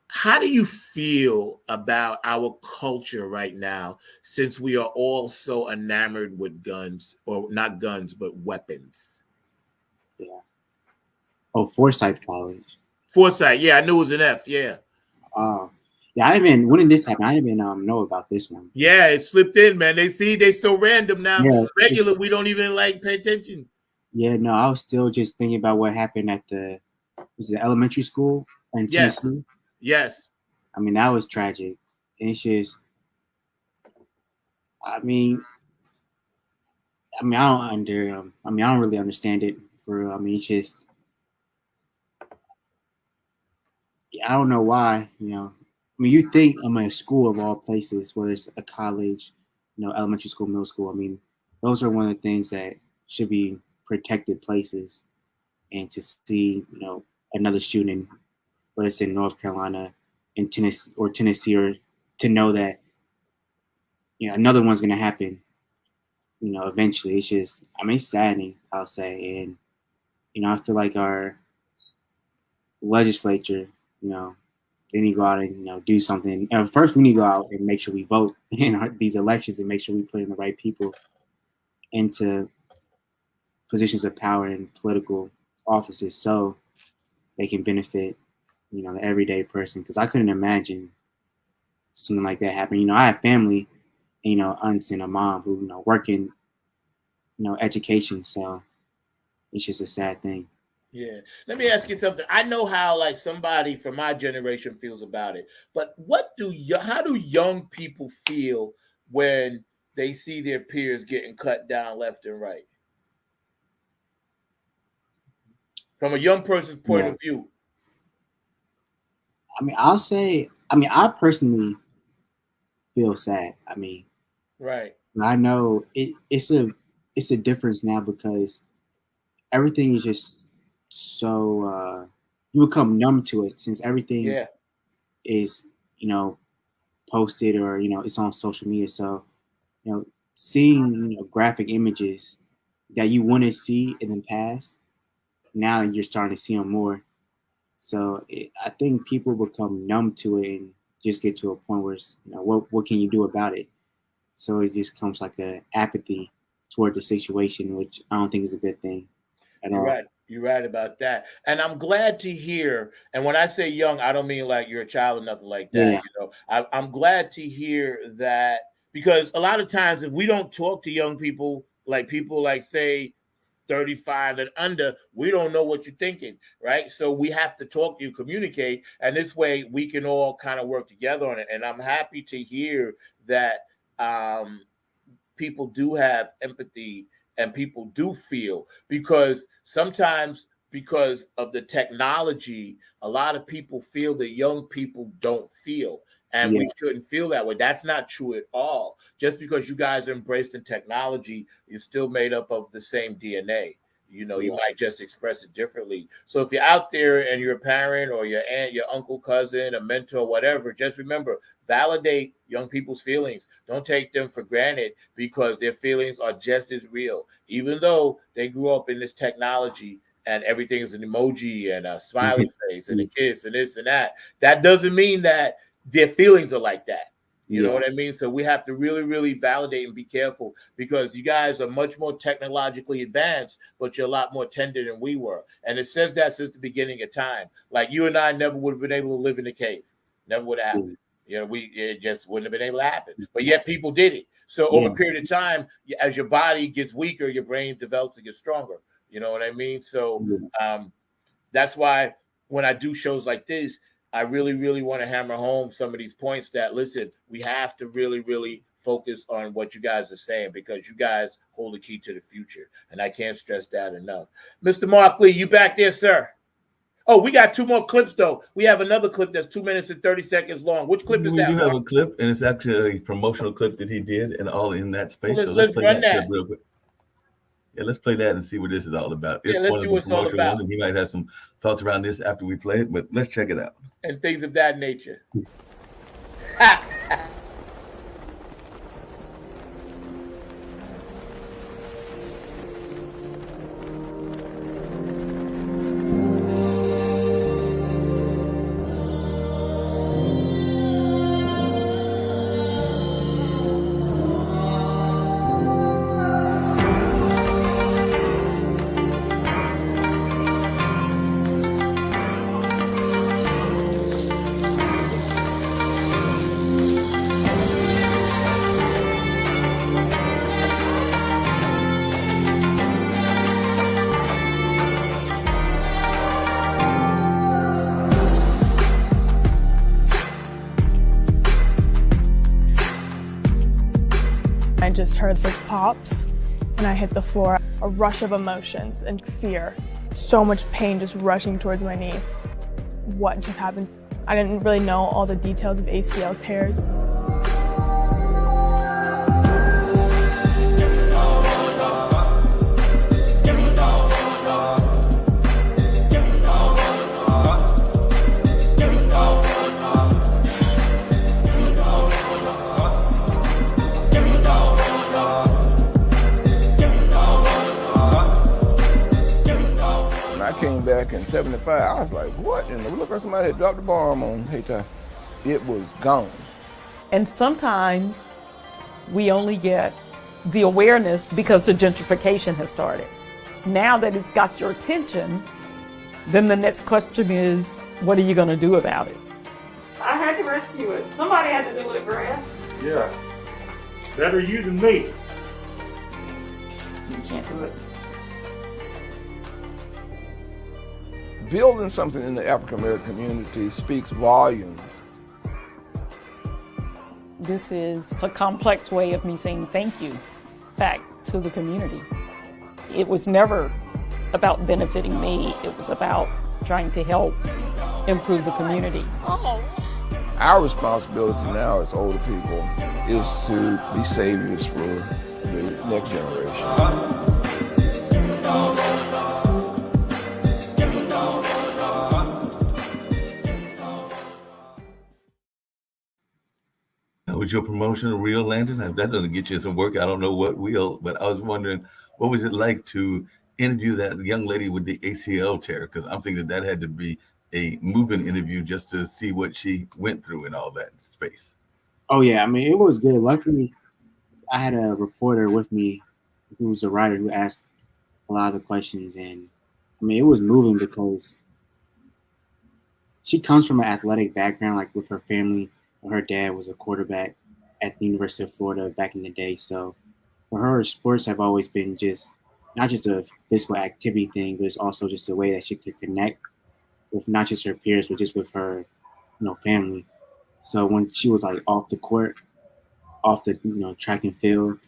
how do you feel about our culture right now, since we are all so enamored with guns, or not guns, but weapons? Yeah. Oh, Forsyth College. Forsyth, yeah, I knew it was an F, yeah. Yeah, when did this happen? I didn't even know about this one. Yeah, it slipped in, man. They so random now. Yeah, Regular, we don't even pay attention. Yeah, no, I was still just thinking about what happened at the elementary school in Tennessee. Yes. I mean, that was tragic. And it's just, I don't really understand it for real. I mean, it's just, I don't know why, you think I'm a school of all places, whether it's a college, elementary school, middle school. I mean, those are one of the things that should be protected places. And to see, another shooting, whether it's in North Carolina, in Tennessee, or to know that, another one's going to happen, eventually. It's just, it's saddening, I'll say. And, I feel like our legislature, they need to go out and, do something. And first, we need to go out and make sure we vote in these elections and make sure we put in the right people into positions of power and political offices so they can benefit, the everyday person. Because I couldn't imagine something like that happening. I have family, aunts and a mom who, work in, education. So it's just a sad thing. Yeah. Let me ask you something. I know how somebody from my generation feels about it, but how do young people feel when they see their peers getting cut down left and right? From a young person's point of view. I'll say, I personally feel sad. Right. I know it's a difference now because everything is just so you become numb to it since everything is posted or it's on social media. So seeing graphic images that you want to see in the past, now you're starting to see them more. So I think people become numb to it and just get to a point where it's, what can you do about it? So it just comes like an apathy toward the situation, which I don't think is a good thing at all. Right. You're right about that. And I'm glad to hear, and when I say young, I don't mean like you're a child or nothing like that. Yeah. I'm glad to hear that, because a lot of times if we don't talk to young people, say 35 and under, we don't know what you're thinking, right? So we have to talk to you, communicate, and this way we can all kind of work together on it. And I'm happy to hear that people do have empathy and people do feel, because sometimes because of the technology, a lot of people feel that young people don't feel. And we shouldn't feel that way. That's not true at all. Just because you guys are embraced in technology, you're still made up of the same DNA. You might just express it differently. So if you're out there and you're a parent or your aunt, your uncle, cousin, a mentor, whatever, just remember, validate young people's feelings. Don't take them for granted, because their feelings are just as real. Even though they grew up in this technology and everything is an emoji and a smiley face and a kiss and this and that, that doesn't mean that their feelings are like that. You know what I mean? So we have to really, really validate and be careful, because you guys are much more technologically advanced, but you're a lot more tender than we were. And it says that since the beginning of time. Like you and I never would have been able to live in a cave. Never would have happened. It just wouldn't have been able to happen. But yet people did it. So over a period of time, as your body gets weaker, your brain develops and gets stronger. You know what I mean? So that's why when I do shows like this, I really, really want to hammer home some of these points that, listen, we have to really, really focus on what you guys are saying, because you guys hold the key to the future. And I can't stress that enough. Mr. Mark Lee, you back there, sir? Oh, we got 2 more clips, though. We have another clip that's 2 minutes and 30 seconds long. Which clip is that? We do have a clip, and it's actually a promotional clip that he did, and all in that space. Well, so let's play run that clip real quick. Yeah, let's play that and see what this is all about. Let's see what it's all about. And he might have some thoughts around this after we play it, but let's check it out. And things of that nature. just heard the pops and I hit the floor. A rush of emotions and fear. So much pain just rushing towards my knee. What just happened? I didn't really know all the details of ACL tears. Came back in 75, I was like, what? And it looked like somebody had dropped the bomb on Haiti. It was gone. And sometimes we only get the awareness because the gentrification has started. Now that it's got your attention, then the next question is, what are you going to do about it? I had to rescue it. Somebody had to do it, Brad. Yeah. Better you than me. You can't do it. Building something in the African American community speaks volumes. This is a complex way of me saying thank you back to the community. It was never about benefiting me. It was about trying to help improve the community. Our responsibility now as older people is to be saviors for the next generation. Was your promotion real, Landon? That doesn't get you some work. I don't know what will, but I was wondering, what was it like to interview that young lady with the ACL tear? Because I'm thinking that had to be a moving interview just to see what she went through in all that space. Oh, yeah. I mean, it was good. Luckily, I had a reporter with me who was a writer who asked a lot of the questions. And, I mean, it was moving because she comes from an athletic background, like with her family. Her dad was a quarterback at the University of Florida back in the day. So for her, sports have always been just not just a physical activity thing, but it's also just a way that she could connect with not just her peers, but just with her, family. So when she was like off the court, off the track and field,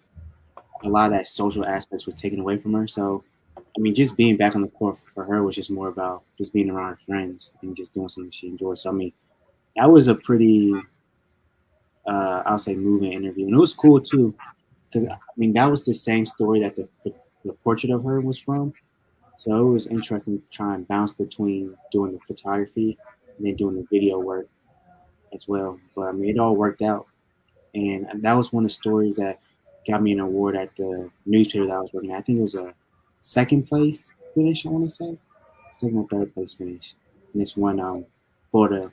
a lot of that social aspects was taken away from her. So I mean, just being back on the court for her was just more about just being around her friends and just doing something she enjoyed. So I mean, that was a pretty I'll say moving interview, and it was cool too, because I mean that was the same story that the portrait of her was from. So it was interesting to try and bounce between doing the photography and then doing the video work as well. But I mean, it all worked out, and that was one of the stories that got me an award at the newspaper that I was working at. I think it was a second place finish. I want to say second or third place finish in this one Florida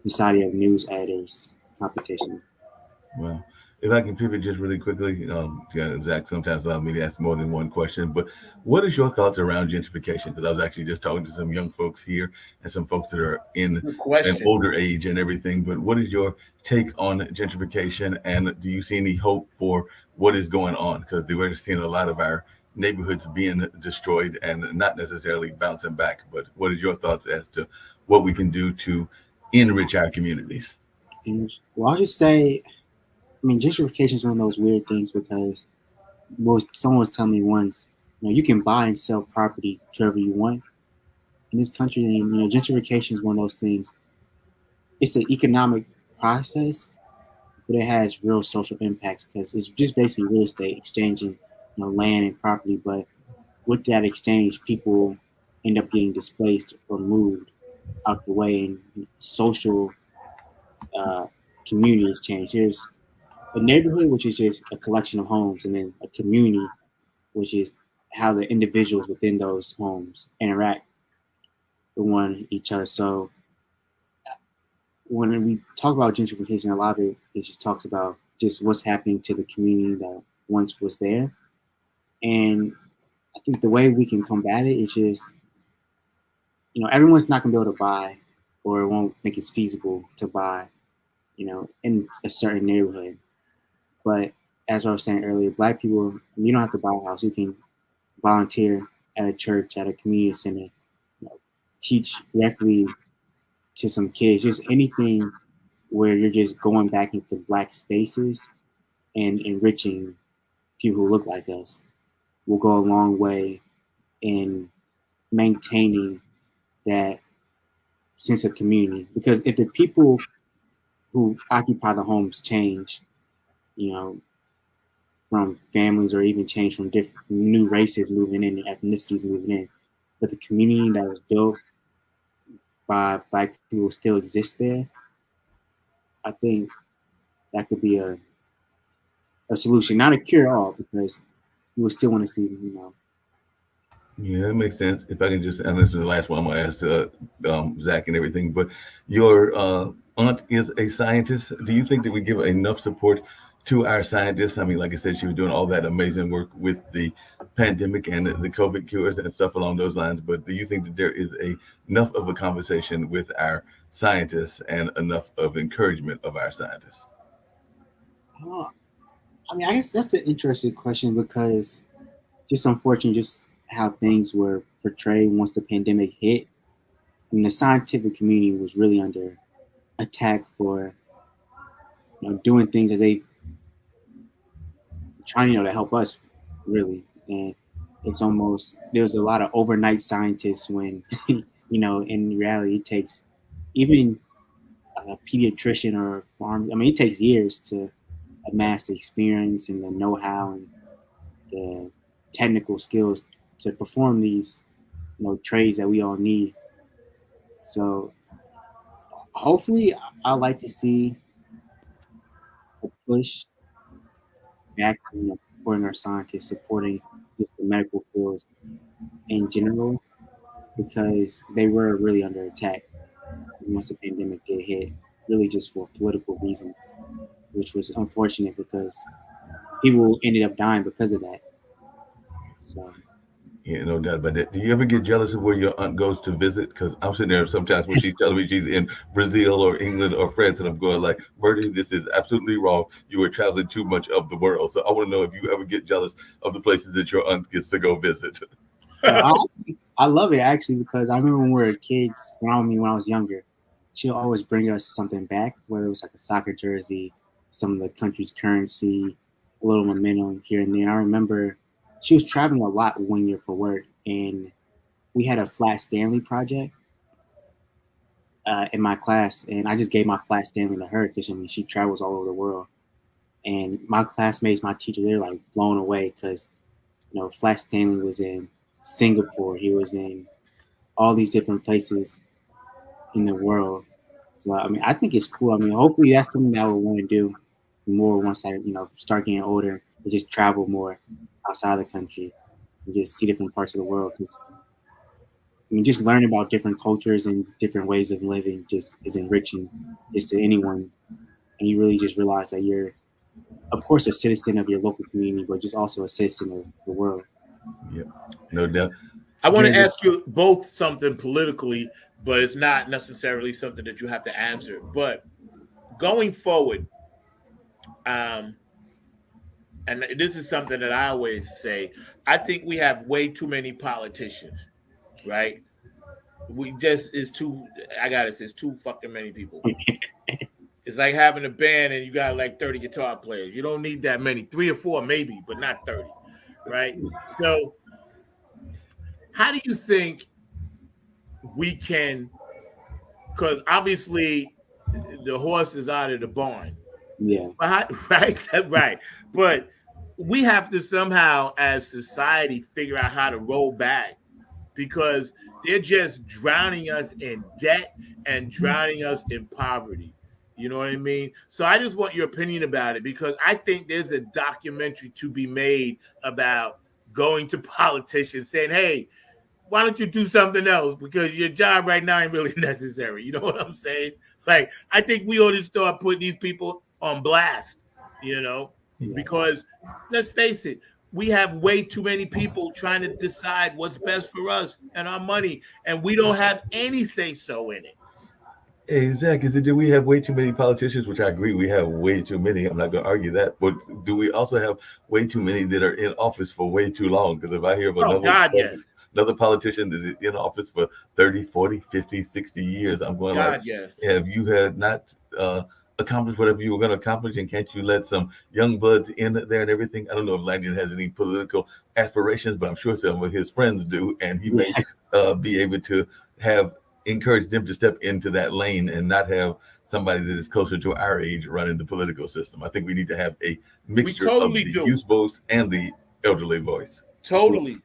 Society of News Editors competition. Well, if I can pivot just really quickly, Zach sometimes allows me to ask more than one question, but what is your thoughts around gentrification? Because I was actually just talking to some young folks here and some folks that are in an older age and everything, but what is your take on gentrification, and do you see any hope for what is going on? Because we're seeing a lot of our neighborhoods being destroyed and not necessarily bouncing back, but what is your thoughts as to what we can do to enrich our communities? Well, I'll just say, I mean, gentrification is one of those weird things because someone was telling me once, you can buy and sell property wherever you want in this country. And, gentrification is one of those things. It's an economic process, but it has real social impacts because it's just basically real estate exchanging, land and property. But with that exchange, people end up getting displaced or moved out the way, and social communities change. There's a neighborhood, which is just a collection of homes, and then a community, which is how the individuals within those homes interact with each other. So when we talk about gentrification, a lot of it just talks about just what's happening to the community that once was there. And I think the way we can combat it is just, everyone's not going to be able to buy or won't think it's feasible to buy, in a certain neighborhood. But as I was saying earlier, Black people, you don't have to buy a house. You can volunteer at a church, at a community center, teach directly to some kids, just anything where you're just going back into Black spaces and enriching people who look like us will go a long way in maintaining that sense of community. Because if the people who occupy the homes change, you know, from families or even change from different new races moving in, ethnicities moving in, but the community that was built by Black people still exists there, I think that could be a solution, not a cure all, because you would still want to see, you know. Yeah, that makes sense. If I can just, and this is the last one I'm going to ask Zach and everything, but your aunt is a scientist. Do you think that we give enough support to our scientists? I mean, like I said, she was doing all that amazing work with the pandemic and the COVID cures and stuff along those lines. But do you think that there is enough of a conversation with our scientists and enough of encouragement of our scientists? I mean, I guess that's an interesting question, because just unfortunate just how things were portrayed once the pandemic hit. And the scientific community was really under attack for, you know, doing things that they trying, you know, to help us, really. And it's almost, there's a lot of overnight scientists when you know, in reality it takes even a pediatrician or a farm, I mean, it takes years to amass the experience and the know-how and the technical skills to perform these, you know, trades that we all need. So hopefully I like to see a push back to, you know, supporting our scientists, supporting just the medical fields in general, because they were really under attack once the pandemic did hit, really just for political reasons, which was unfortunate because people ended up dying because of that. So Yeah, no doubt about that. Do you ever get jealous of where your aunt goes to visit? Because I'm sitting there sometimes when she's telling me she's in Brazil or England or France, and I'm going like, Bertie, this is absolutely wrong. You are traveling too much of the world. So I want to know if you ever get jealous of the places that your aunt gets to go visit. I love it, actually, because I remember when we were kids, when I was younger, she'll always bring us something back, whether it was like a soccer jersey, some of the country's currency, a little momentum here and there. I remember she was traveling a lot one year for work, and we had a Flat Stanley project in my class, and I just gave my Flat Stanley to her because, I mean, she travels all over the world. And my classmates, my teachers, they're like blown away because, you know, Flat Stanley was in Singapore, he was in all these different places in the world. So I mean, I think it's cool. I mean, hopefully that's something that I would want to do more once I, you know, start getting older, and just travel more outside the country and just see different parts of the world. Because I mean, just learning about different cultures and different ways of living just is enriching, just to anyone. And you really just realize that you're, of course, a citizen of your local community, but just also a citizen of the world. Yep, no doubt. I want to ask you both something politically, but it's not necessarily something that you have to answer. But going forward, and this is something that I always say, I think we have way too many politicians, right? We just, it's too, I gotta say, it's too fucking many people. It's like having a band and you got like 30 guitar players. You don't need that many, 3 or 4 maybe, but not 30, right? So how do you think we can, because obviously the horse is out of the barn. Yeah. Right. But we have to somehow, as society, figure out how to roll back, because they're just drowning us in debt and drowning us in poverty. You know what I mean? So I just want your opinion about it, because I think there's a documentary to be made about going to politicians saying, hey, why don't you do something else? Because your job right now ain't really necessary. You know what I'm saying? Like, I think we ought to start putting these people on blast, you know, because let's face it, we have way too many people trying to decide what's best for us and our money, and we don't have any say-so in it. Hey, Zach, is it that we have way too many politicians, which I agree we have way too many. I'm not going to argue that. But do we also have way too many that are in office for way too long? Because if I hear of another politician that is in office for 30, 40, 50, 60 years, I'm going have you had not accomplish whatever you were going to accomplish, and can't you let some young bloods in there and everything? I don't know if Landon has any political aspirations, but I'm sure some of his friends do, and he may be able to have encourage them to step into that lane and not have somebody that is closer to our age running the political system. I think we need to have a mixture of the youth voice and the elderly voice. Totally.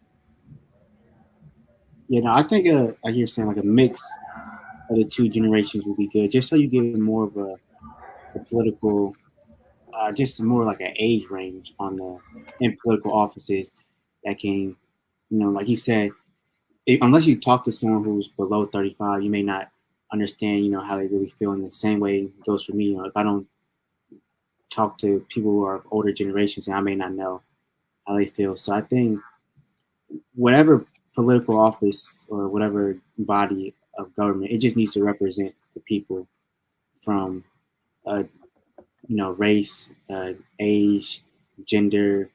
I think like you're saying, like a mix of the two generations would be good, just so you get more of a political, just more like an age range in political offices that can, like you said, unless you talk to someone who's below 35, you may not understand, how they really feel. In the same way goes for me. If I don't talk to people who are of older generations, I may not know how they feel. So I think whatever political office or whatever body of government, it just needs to represent the people from, race, age, gender,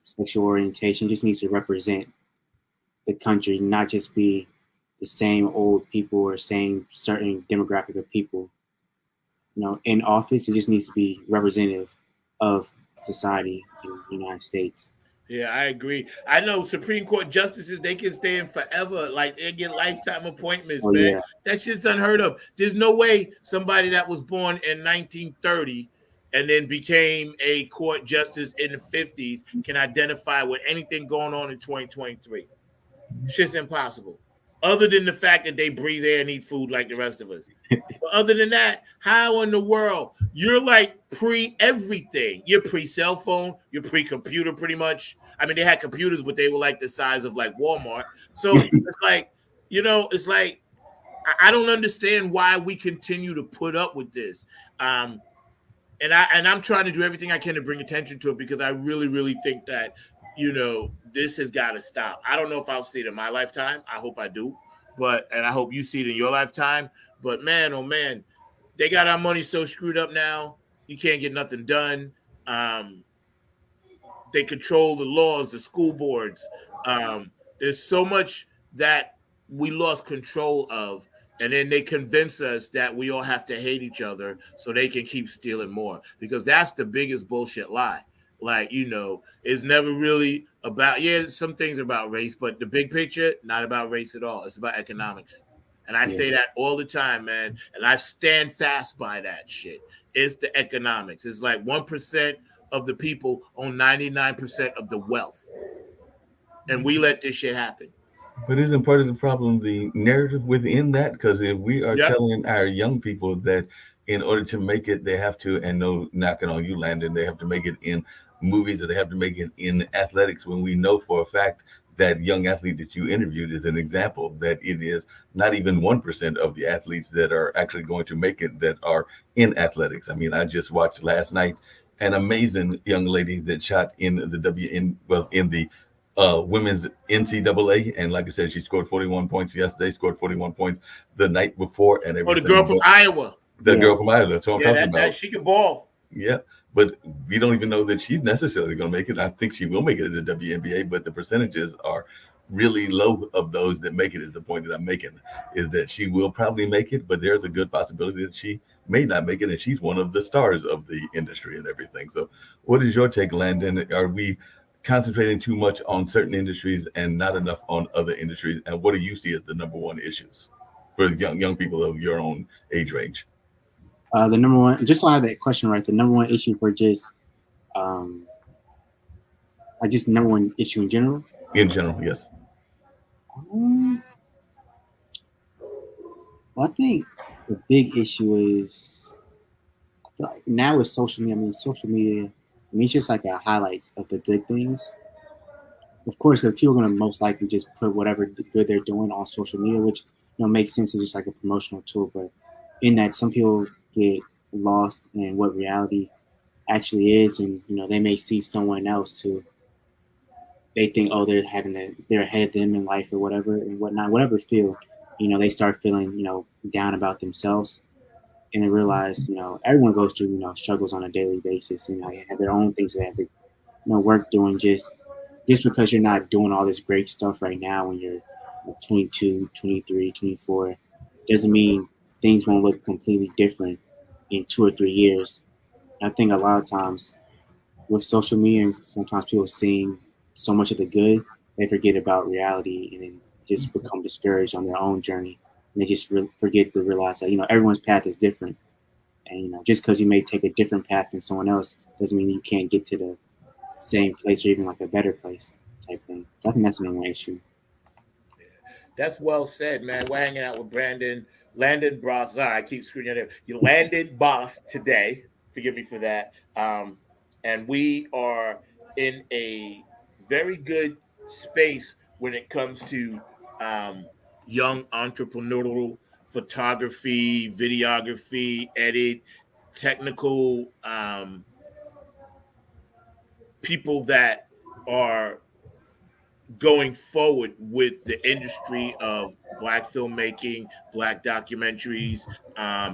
sexual orientation. Just needs to represent the country, not just be the same old people or same certain demographic of people. In office, it just needs to be representative of society in the United States. Yeah, I agree. I know Supreme Court justices, they can stay in forever. Like, they get lifetime appointments, man. Yeah. That shit's unheard of. There's no way somebody that was born in 1930 and then became a court justice in the 50s can identify with anything going on in 2023. Shit's impossible. Other than the fact that they breathe air and eat food like the rest of us. But other than that, how in the world? You're like pre-everything. You're pre-cell phone. You're pre-computer pretty much. I mean, they had computers, but they were like the size of like Walmart. So it's like, it's like, I don't understand why we continue to put up with this. And I'm trying to do everything I can to bring attention to it because I really, really think that, this has got to stop. I don't know if I'll see it in my lifetime. I hope I do. And I hope you see it in your lifetime. But man, oh man, they got our money so screwed up now. You can't get nothing done. They control the laws, the school boards. There's so much that we lost control of. And then they convince us that we all have to hate each other so they can keep stealing more. Because that's the biggest bullshit lie. Like, it's never really about, some things are about race, but the big picture, not about race at all. It's about economics. And I say that all the time, man. And I stand fast by that shit. It's the economics. It's like 1% of the people own 99% of the wealth. And we let this shit happen. But isn't part of the problem the narrative within that? Because if we are telling our young people that in order to make it, they have to, and no knocking on you, Landon, they have to make it in movies or they have to make it in athletics, when we know for a fact that young athlete that you interviewed is an example that it is not even 1% of the athletes that are actually going to make it that are in athletics. I mean, I just watched last night an amazing young lady that shot in the in the women's NCAA, and like I said, she scored 41 points yesterday, scored 41 points the night before, and everything. Oh, the girl from Iowa. The girl from Iowa. That's what I'm talking about. She can ball. Yeah, but we don't even know that she's necessarily going to make it. I think she will make it in the WNBA, but the percentages are really low of those that make it. Is the point that I'm making, is that she will probably make it, but there's a good possibility that she may not make it, and she's one of the stars of the industry and everything. So what is your take, Landon? Are we concentrating too much on certain industries and not enough on other industries? And what do you see as the number one issues for young people of your own age range? The number one, just so I have that question right, the number one issue for just number one issue in general? In general, yes. Well, I think the big issue is, I feel like now with social media, it's just like a highlights of the good things. Of course, because people are going to most likely just put whatever good they're doing on social media, which makes sense. It's just like a promotional tool. But in that, some people get lost in what reality actually is, and they may see someone else who they think, oh, they're ahead of them in life or whatever and whatnot, whatever field, they start feeling down about themselves, and they realize everyone goes through struggles on a daily basis, and they have their own things they have to work through. And just because you're not doing all this great stuff right now when you're 22, 23, 24, doesn't mean things won't look completely different in 2 or 3 years. I think a lot of times with social media, and sometimes people seeing so much of the good, they forget about reality and then just become discouraged on their own journey. And they just forget to realize that, everyone's path is different. And, just because you may take a different path than someone else doesn't mean you can't get to the same place or even like a better place type thing. So I think that's an issue. That's well said, man. We're hanging out with Landon Bost. Sorry, I keep screwing your name. You Landon Bost today. Forgive me for that. And we are in a very good space when it comes to young entrepreneurial photography, videography, edit, technical people that are going forward with the industry of Black filmmaking, Black documentaries,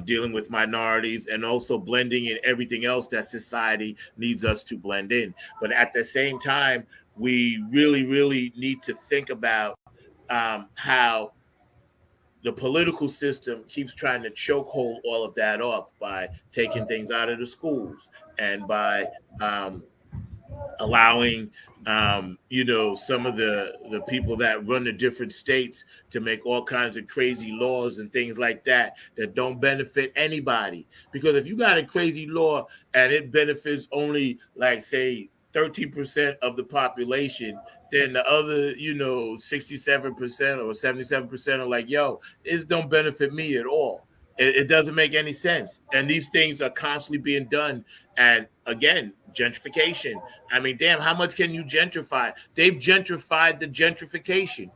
dealing with minorities, and also blending in everything else that society needs us to blend in. But at the same time, we really, really need to think about how the political system keeps trying to chokehold all of that off by taking things out of the schools and by allowing some of the people that run the different states to make all kinds of crazy laws and things like that don't benefit anybody. Because if you got a crazy law and it benefits only, like, say 13% of the population, then the other 67% or 77% are like, yo, this don't benefit me at all. It doesn't make any sense. And these things are constantly being done. And again, gentrification. I mean, damn, how much can you gentrify? They've gentrified the gentrification.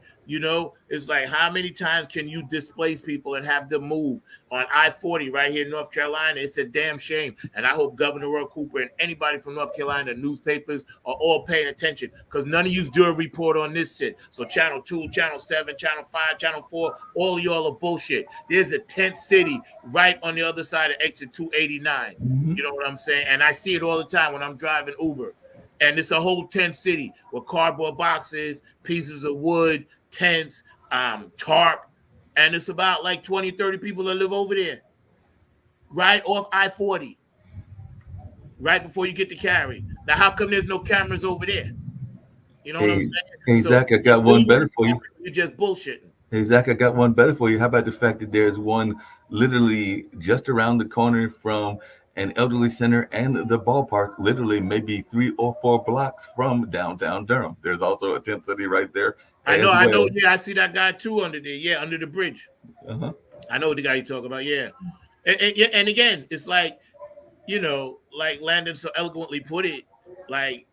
It's like, how many times can you displace people and have them move? On I-40 right here in North Carolina, it's a damn shame. And I hope Governor Roy Cooper and anybody from North Carolina, newspapers, are all paying attention, because none of you do a report on this shit. So Channel 2, Channel 7, Channel 5, Channel 4, all of y'all are bullshit. There's a tent city right on the other side of exit 289. You know what I'm saying? And I see it all the time when I'm driving Uber. And it's a whole tent city with cardboard boxes, pieces of wood, tents, tarp. And it's about like 20, 30 people that live over there, right off I-40, right before you get to Cary. Now, how come there's no cameras over there? You know what I'm saying? Hey, Zach, I got one better for you. You're just bullshitting. Hey, Zach, I got one better for you. How about the fact that there's one literally just around the corner from an elderly center and the ballpark, literally maybe 3 or 4 blocks from downtown Durham. There's also a tent city right there. I know. Yeah, I see that guy too under there. Yeah, under the bridge. I know the guy you talk about. Yeah. And again, it's like, like Landon so eloquently put it, like,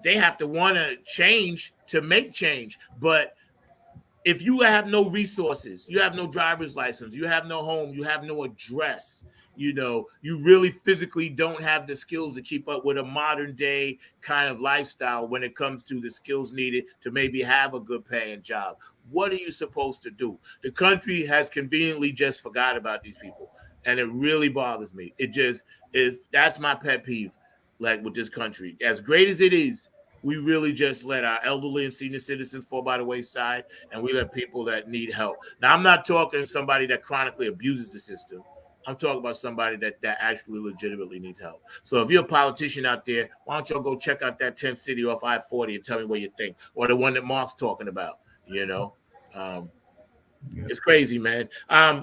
they have to want to change to make change. But if you have no resources, you have no driver's license, you have no home, you have no address, you really physically don't have the skills to keep up with a modern day kind of lifestyle when it comes to the skills needed to maybe have a good paying job. What are you supposed to do? The country has conveniently just forgot about these people. And it really bothers me. That's my pet peeve, like, with this country. As great as it is, we really just let our elderly and senior citizens fall by the wayside, and we let people that need help. Now, I'm not talking somebody that chronically abuses the system. I'm talking about somebody that actually legitimately needs help. So if you're a politician out there, why don't y'all go check out that tent city off I-40 and tell me what you think, or the one that Mark's talking about, It's crazy, man.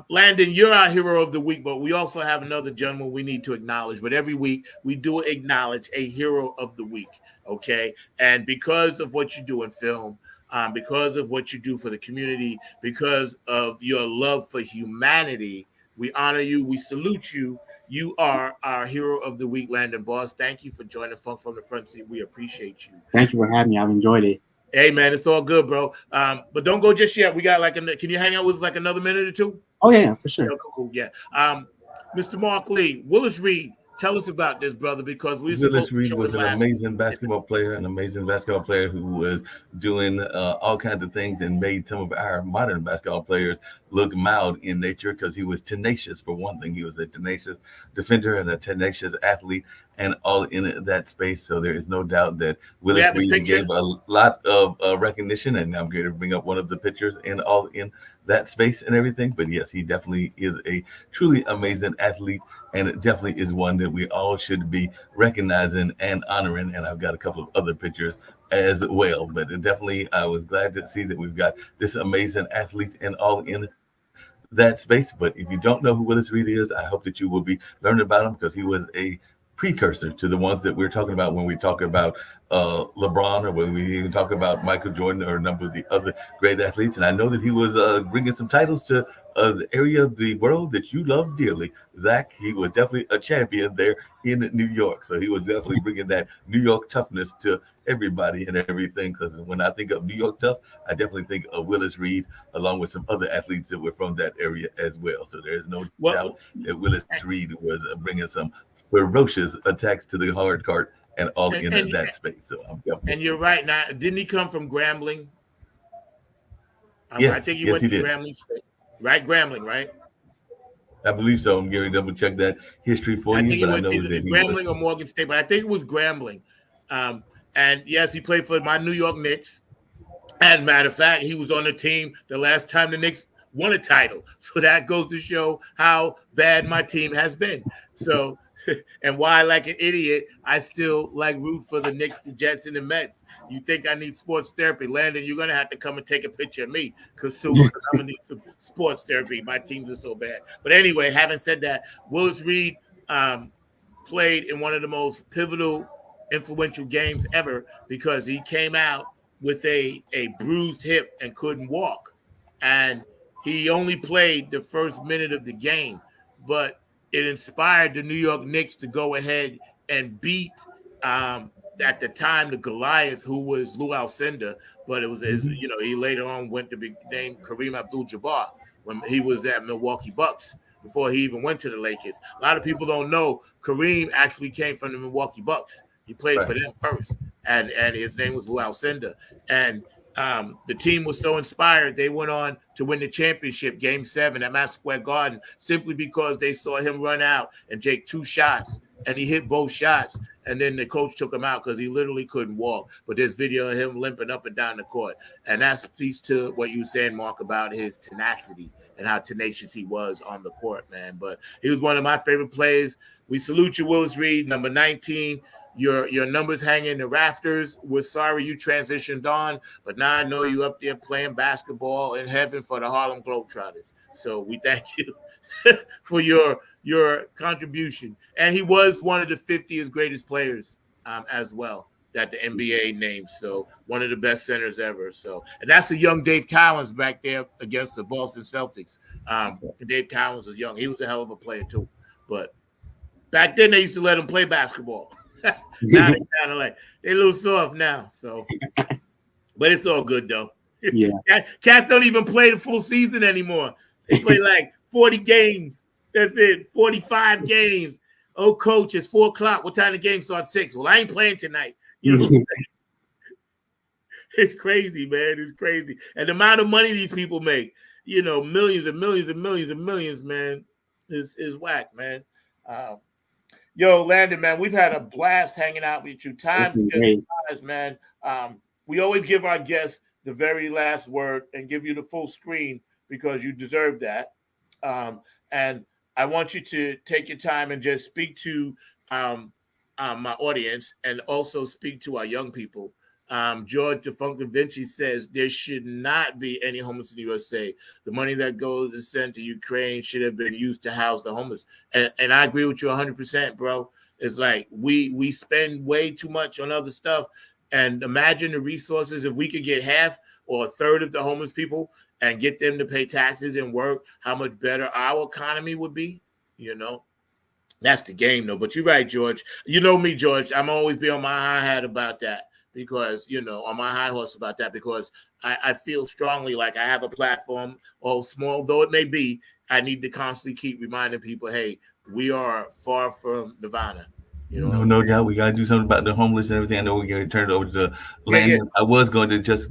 Landon, you're our hero of the week, but we also have another gentleman we need to acknowledge. But every week we do acknowledge a hero of the week, okay? And because of what you do in film, because of what you do for the community, because of your love for humanity, we honor you. We salute you. You are our hero of the week, Landon Bost. Thank you for joining Funk from the Front Seat. We appreciate you. Thank you for having me. I've enjoyed it. Hey, man, it's all good, bro. But don't go just yet. We got can you hang out with like another minute or two? Oh, yeah, for sure. Yeah, cool. Yeah. Mr. Mark Lee, Willis Reed, tell us about this, brother, because Willis Reed was an amazing basketball player who was doing all kinds of things and made some of our modern basketball players look mild in nature, because he was tenacious. For one thing, he was a tenacious defender and a tenacious athlete, and all in that space. So there is no doubt that Willis Reed gave a lot of recognition, and I'm going to bring up one of the pictures in all in that space and everything. But yes, he definitely is a truly amazing athlete, and it definitely is one that we all should be recognizing and honoring. And I've got a couple of other pictures as well. But it definitely, I was glad to see that we've got this amazing athlete and all in that space. But if you don't know who Willis Reed is, I hope that you will be learning about him, because he was a precursor to the ones that we're talking about when we talk about LeBron, or when we even talk about Michael Jordan or a number of the other great athletes. And I know that he was bringing some titles to the area of the world that you love dearly, Zach. He was definitely a champion there in New York. So he was definitely bringing that New York toughness to everybody and everything. Because when I think of New York tough, I definitely think of Willis Reed, along with some other athletes that were from that area as well. So there's no doubt that Willis Reed was bringing some ferocious attacks to the hard court and all in that space. So I'm definitely. And you're right. Now, didn't he come from Grambling? Yes, I think he went to Grambling State. Right, Grambling, right? I believe so. I'm going to double check that history for you, but I know that he Grambling or Morgan State, but I think it was Grambling. And yes, he played for my New York Knicks. As a matter of fact, he was on the team the last time the Knicks won a title. So that goes to show how bad my team has been. So, and why, like an idiot, I still root for the Knicks, the Jets, and the Mets. You think I need sports therapy, Landon? You're gonna have to come and take a picture of me, because I'm gonna need some sports therapy. My teams are so bad. But anyway, having said that, Willis Reed played in one of the most pivotal, influential games ever, because he came out with a bruised hip and couldn't walk, and he only played the first minute of the game, but it inspired the New York Knicks to go ahead and beat, at the time, the Goliath, who was Lou Alcindor, but it was he later on went to be named Kareem Abdul-Jabbar when he was at Milwaukee Bucks before he even went to the Lakers. A lot of people don't know Kareem actually came from the Milwaukee Bucks. He played for them first, and his name was Lou Alcindor. And the team was so inspired, they went on to win the championship, Game 7 at Madison Square Garden, simply because they saw him run out and take 2 shots, and he hit both shots, and then the coach took him out because he literally couldn't walk. But there's video of him limping up and down the court, and that speaks to what you were saying, Mark, about his tenacity and how tenacious he was on the court, man. But he was one of my favorite players. We salute you, Willis Reed, number 19. Your numbers hang in the rafters. We're sorry you transitioned on, but now I know you up there playing basketball in heaven for the Harlem Globetrotters. So we thank you for your contribution. And he was one of the 50th greatest players as well that the NBA named. So one of the best centers ever. So, and that's a young Dave Cowens back there against the Boston Celtics. Dave Cowens was young. He was a hell of a player too. But back then they used to let him play basketball. Now they kind of they're a little soft now. So, but it's all good though. Yeah. Cats don't even play the full season anymore. They play 40 games. That's it. 45 games. Oh, coach, it's 4:00. What time the game starts? 6. Well, I ain't playing tonight. You know what I'm saying? It's crazy, man. It's crazy. And the amount of money these people make, millions and millions and millions and millions, man, is whack, man. Yo, Landon, man, we've had a blast hanging out with you. Time just flies, man. We always give our guests the very last word and give you the full screen because you deserve that. And I want you to take your time and just speak to my audience and also speak to our young people. George DeFunco Vinci says there should not be any homeless in the USA. The money that goes to send to Ukraine should have been used to house the homeless. And I agree with you 100%, bro. It's we spend way too much on other stuff. And imagine the resources if we could get half or a third of the homeless people and get them to pay taxes and work, how much better our economy would be, That's the game, though. But you're right, George. You know me, George. I'm always be on my high hat about that. Because, on my high horse about that, because I feel strongly like I have a platform, small though it may be, I need to constantly keep reminding people, hey, we are far from Nirvana. No doubt. We got to do something about the homeless and everything. I know we're going to turn it over to Landon. Yeah. I was going to just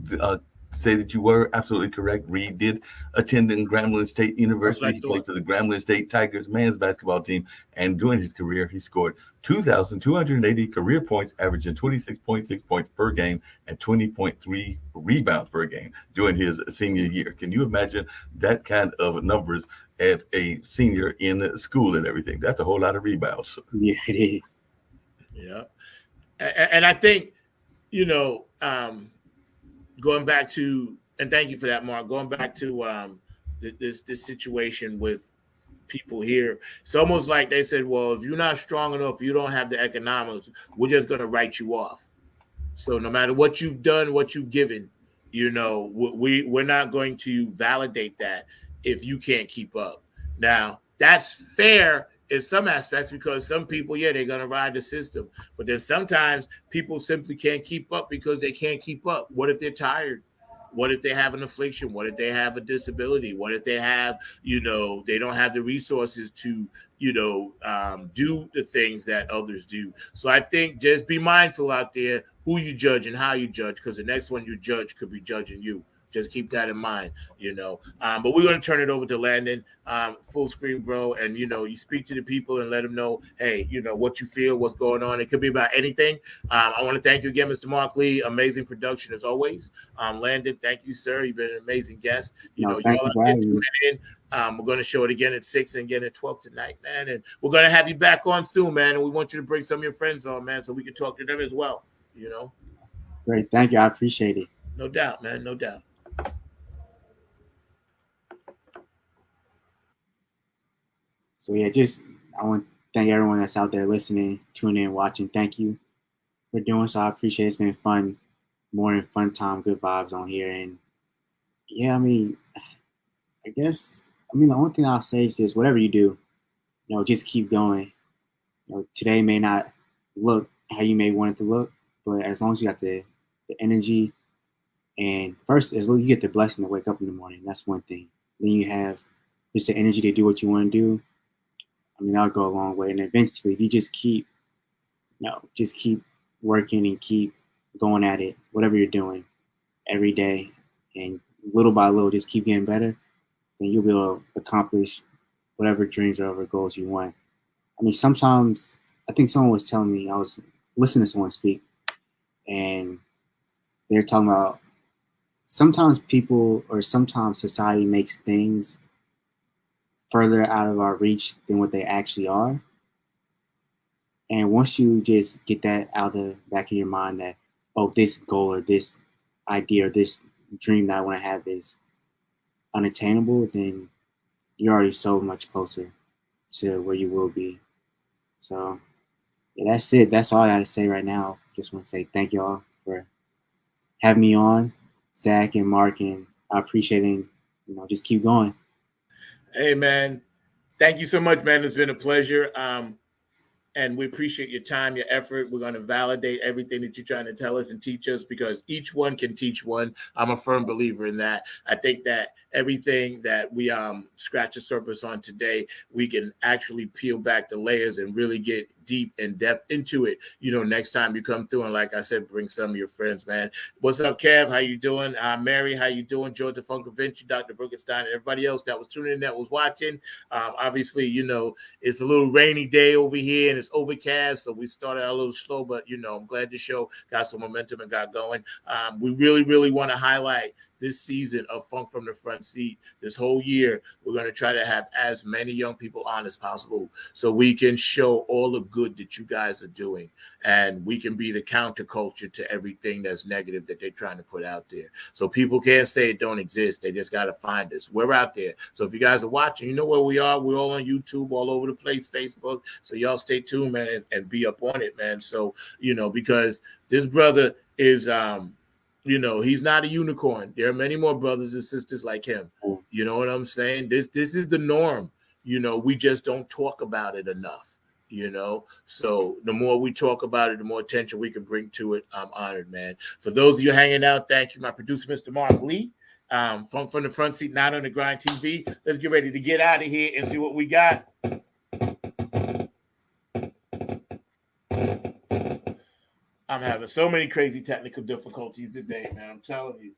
say that you were absolutely correct. Reed did attend in Grambling State University. He played for the Grambling State Tigers men's basketball team, and during his career, he scored 2,280 career points, averaging 26.6 points per game and 20.3 rebounds per game during his senior year. Can you imagine that kind of numbers at a senior in school and everything? That's a whole lot of rebounds. Yeah, it is. Yeah. And I think, going back to, and thank you for that, Mark, going back to this situation with people here, it's almost like they said, well, if you're not strong enough, you don't have the economics, we're just going to write you off. So no matter what you've done, what you've given, we're not going to validate that if you can't keep up. Now, that's fair in some aspects, because some people, they're going to ride the system. But then sometimes people simply can't keep up because they can't keep up. What if they're tired? What if they have an affliction? What if they have a disability? What if they have, they don't have the resources to, do the things that others do? So I think just be mindful out there who you judge and how you judge, because the next one you judge could be judging you. Just keep that in mind, But we're going to turn it over to Landon, full screen, bro. And, you speak to the people and let them know, hey, what you feel, what's going on. It could be about anything. I want to thank you again, Mr. Mark Lee. Amazing production as always. Landon, thank you, sir. You've been an amazing guest. Thank you for having me. We're going to show it again at 6 and again at 12 tonight, man. And we're going to have you back on soon, man. And we want you to bring some of your friends on, man, so we can talk to them as well, Great. Thank you. I appreciate it. No doubt, man. No doubt. So I want to thank everyone that's out there listening, tuning in, watching. Thank you for doing so. I appreciate it. It's been fun, morning, fun time, good vibes on here. And the only thing I'll say is just whatever you do, just keep going. Today may not look how you may want it to look, but as long as you got the energy, and first, as long as you get the blessing to wake up in the morning, that's one thing. Then you have just the energy to do what you want to do. That'll go a long way. And eventually, if you just keep working and keep going at it, whatever you're doing every day, and little by little, just keep getting better, then you'll be able to accomplish whatever dreams or whatever goals you want. Sometimes, I think someone was telling me, I was listening to someone speak, and they're talking about sometimes people or sometimes society makes things further out of our reach than what they actually are. And once you just get that out of the back of your mind that, this goal or this idea or this dream that I want to have is unattainable, then you're already so much closer to where you will be. So that's it. That's all I got to say right now. Just want to say thank y'all for having me on, Zach and Mark, and I appreciate it. Just keep going. Hey, man, thank you so much, man. It's been a pleasure. And we appreciate your time, your effort. We're going to validate everything that you're trying to tell us and teach us, because each one can teach one. I'm a firm believer in that. I think that everything that we scratch the surface on today, we can actually peel back the layers and really get deep and depth into it, next time you come through. And like I said, bring some of your friends, man. What's up, Kev? How you doing? Mary, how you doing? Georgia Funkovinci, Dr. Brookenstein, and everybody else that was tuning in, that was watching. Obviously, it's a little rainy day over here and it's overcast, so we started out a little slow, but I'm glad the show got some momentum and got going. We really, really want to highlight this season of Funk from the Front Seat. This whole year, we're going to try to have as many young people on as possible, so we can show all the good that you guys are doing, and we can be the counterculture to everything that's negative that they're trying to put out there. So people can't say it don't exist. They just got to find us. We're out there. So if you guys are watching, you know where we are. We're all on YouTube, all over the place, Facebook. So y'all stay tuned, man, and be up on it, man. So, because this brother is he's not a unicorn. There are many more brothers and sisters like him. You know what I'm saying? This is the norm. We just don't talk about it enough. So the more we talk about it, the more attention we can bring to it. I'm honored, man. For those of you hanging out, thank you. My producer, Mr. Mark Lee, from the Front Seat, Not on the Grind TV. Let's get ready to get out of here and see what we got. I'm having so many crazy technical difficulties today, man. I'm telling you.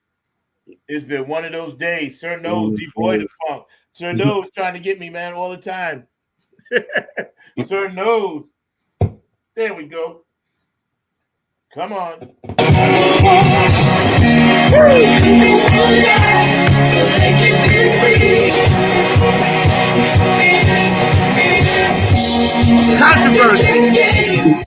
It's been one of those days. Sir knows the boy the funk. Sir knows trying to get me, man, all the time. Sir knows. There we go. Come on. Controversy.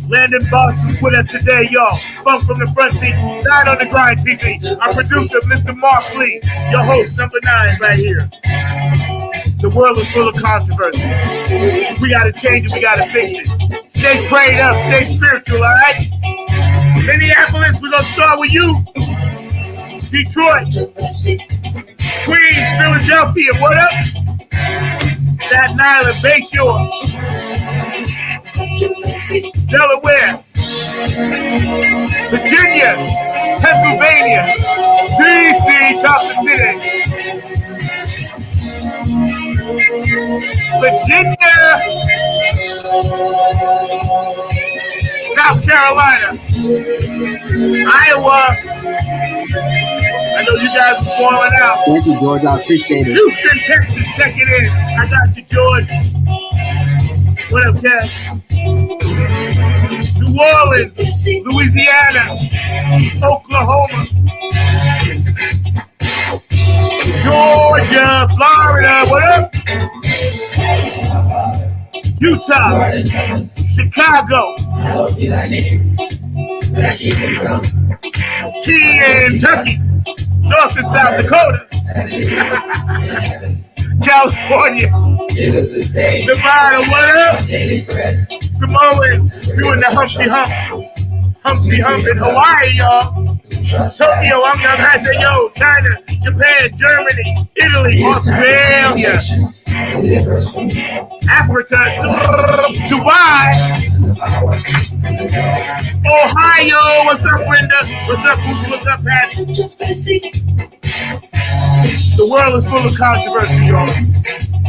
Landon Bost is with us today, y'all. Funk from the front seat, 9 on the Grind TV. Our producer, Mr. Mark Lee. Your host, number 9, right here. The world is full of controversy. We gotta change it, we gotta fix it. Stay prayed up, stay spiritual, all right? Minneapolis, we're gonna start with you. Detroit, Queens, Philadelphia, what up? Staten Island, Bayshore, Delaware, Virginia, Pennsylvania, DC, top of the city. Virginia, South Carolina, Iowa. I know you guys are falling out. Thank you, George. I appreciate it. Houston, Texas, check it in. I got you, George. What up, Kev? New Orleans, Louisiana, Oklahoma, Georgia, Florida, what up? Utah, Chicago, Kentucky, North and South Dakota, California, Nevada, what up? Samoans doing the Humpty Hump in Hawaii, y'all. Tokyo, yo, China, Japan, Germany, Italy, Australia, Africa, Dubai, Ohio, what's up, Brenda? What's up, Boosie? What's up, Patty? The world is full of controversy, y'all.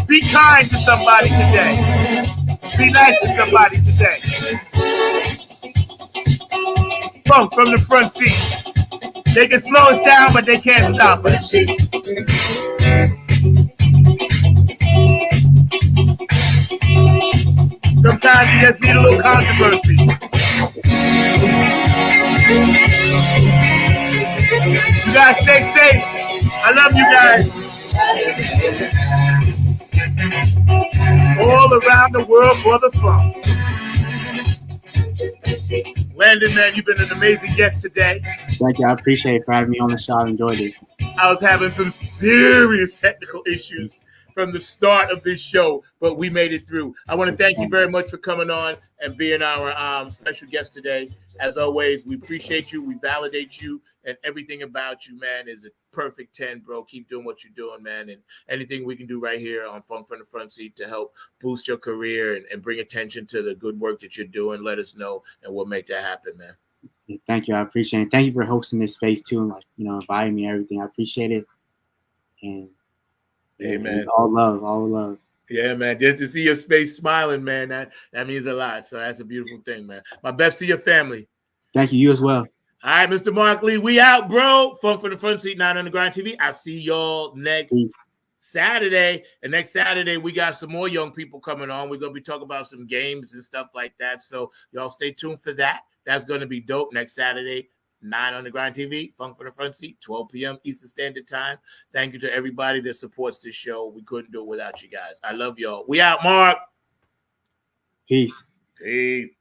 Be kind to somebody today. Be nice to somebody today. Funk from the front seat. They can slow us down, but they can't stop us. Sometimes you just need a little controversy. You guys stay safe. I love you guys. All around the world for the fun. Landon, man, you've been an amazing guest today. Thank you. I appreciate it for having me on the show. I enjoyed it. I was having some serious technical issues from the start of this show, but we made it through. I want to thank you very much for coming on and being our special guest today. As always, we appreciate you. We validate you, and everything about you, man, is a perfect 10, bro. Keep doing what you're doing, man, and anything we can do right here on Funk from the Front Seat to help boost your career and bring attention to the good work that you're doing, let us know, and we'll make that happen, man. Thank you. I appreciate it. Thank you for hosting this space too, and inviting me and everything. I appreciate it. And man. All love, all love. Yeah, man. Just to see your face smiling, man, that means a lot. So that's a beautiful thing, man. My best to your family. Thank you. You as well. All right, Mr. Mark Lee, we out, bro. Funk from the Front Seat, 9 on the Grind TV. I'll see y'all next Saturday. And next Saturday, we got some more young people coming on. We're going to be talking about some games and stuff like that. So y'all stay tuned for that. That's going to be dope next Saturday. 9 on the Grind TV, Funk from the Front Seat, 12 p.m. Eastern Standard Time. Thank you to everybody that supports this show. We couldn't do it without you guys. I love y'all. We out, Mark. Peace. Peace.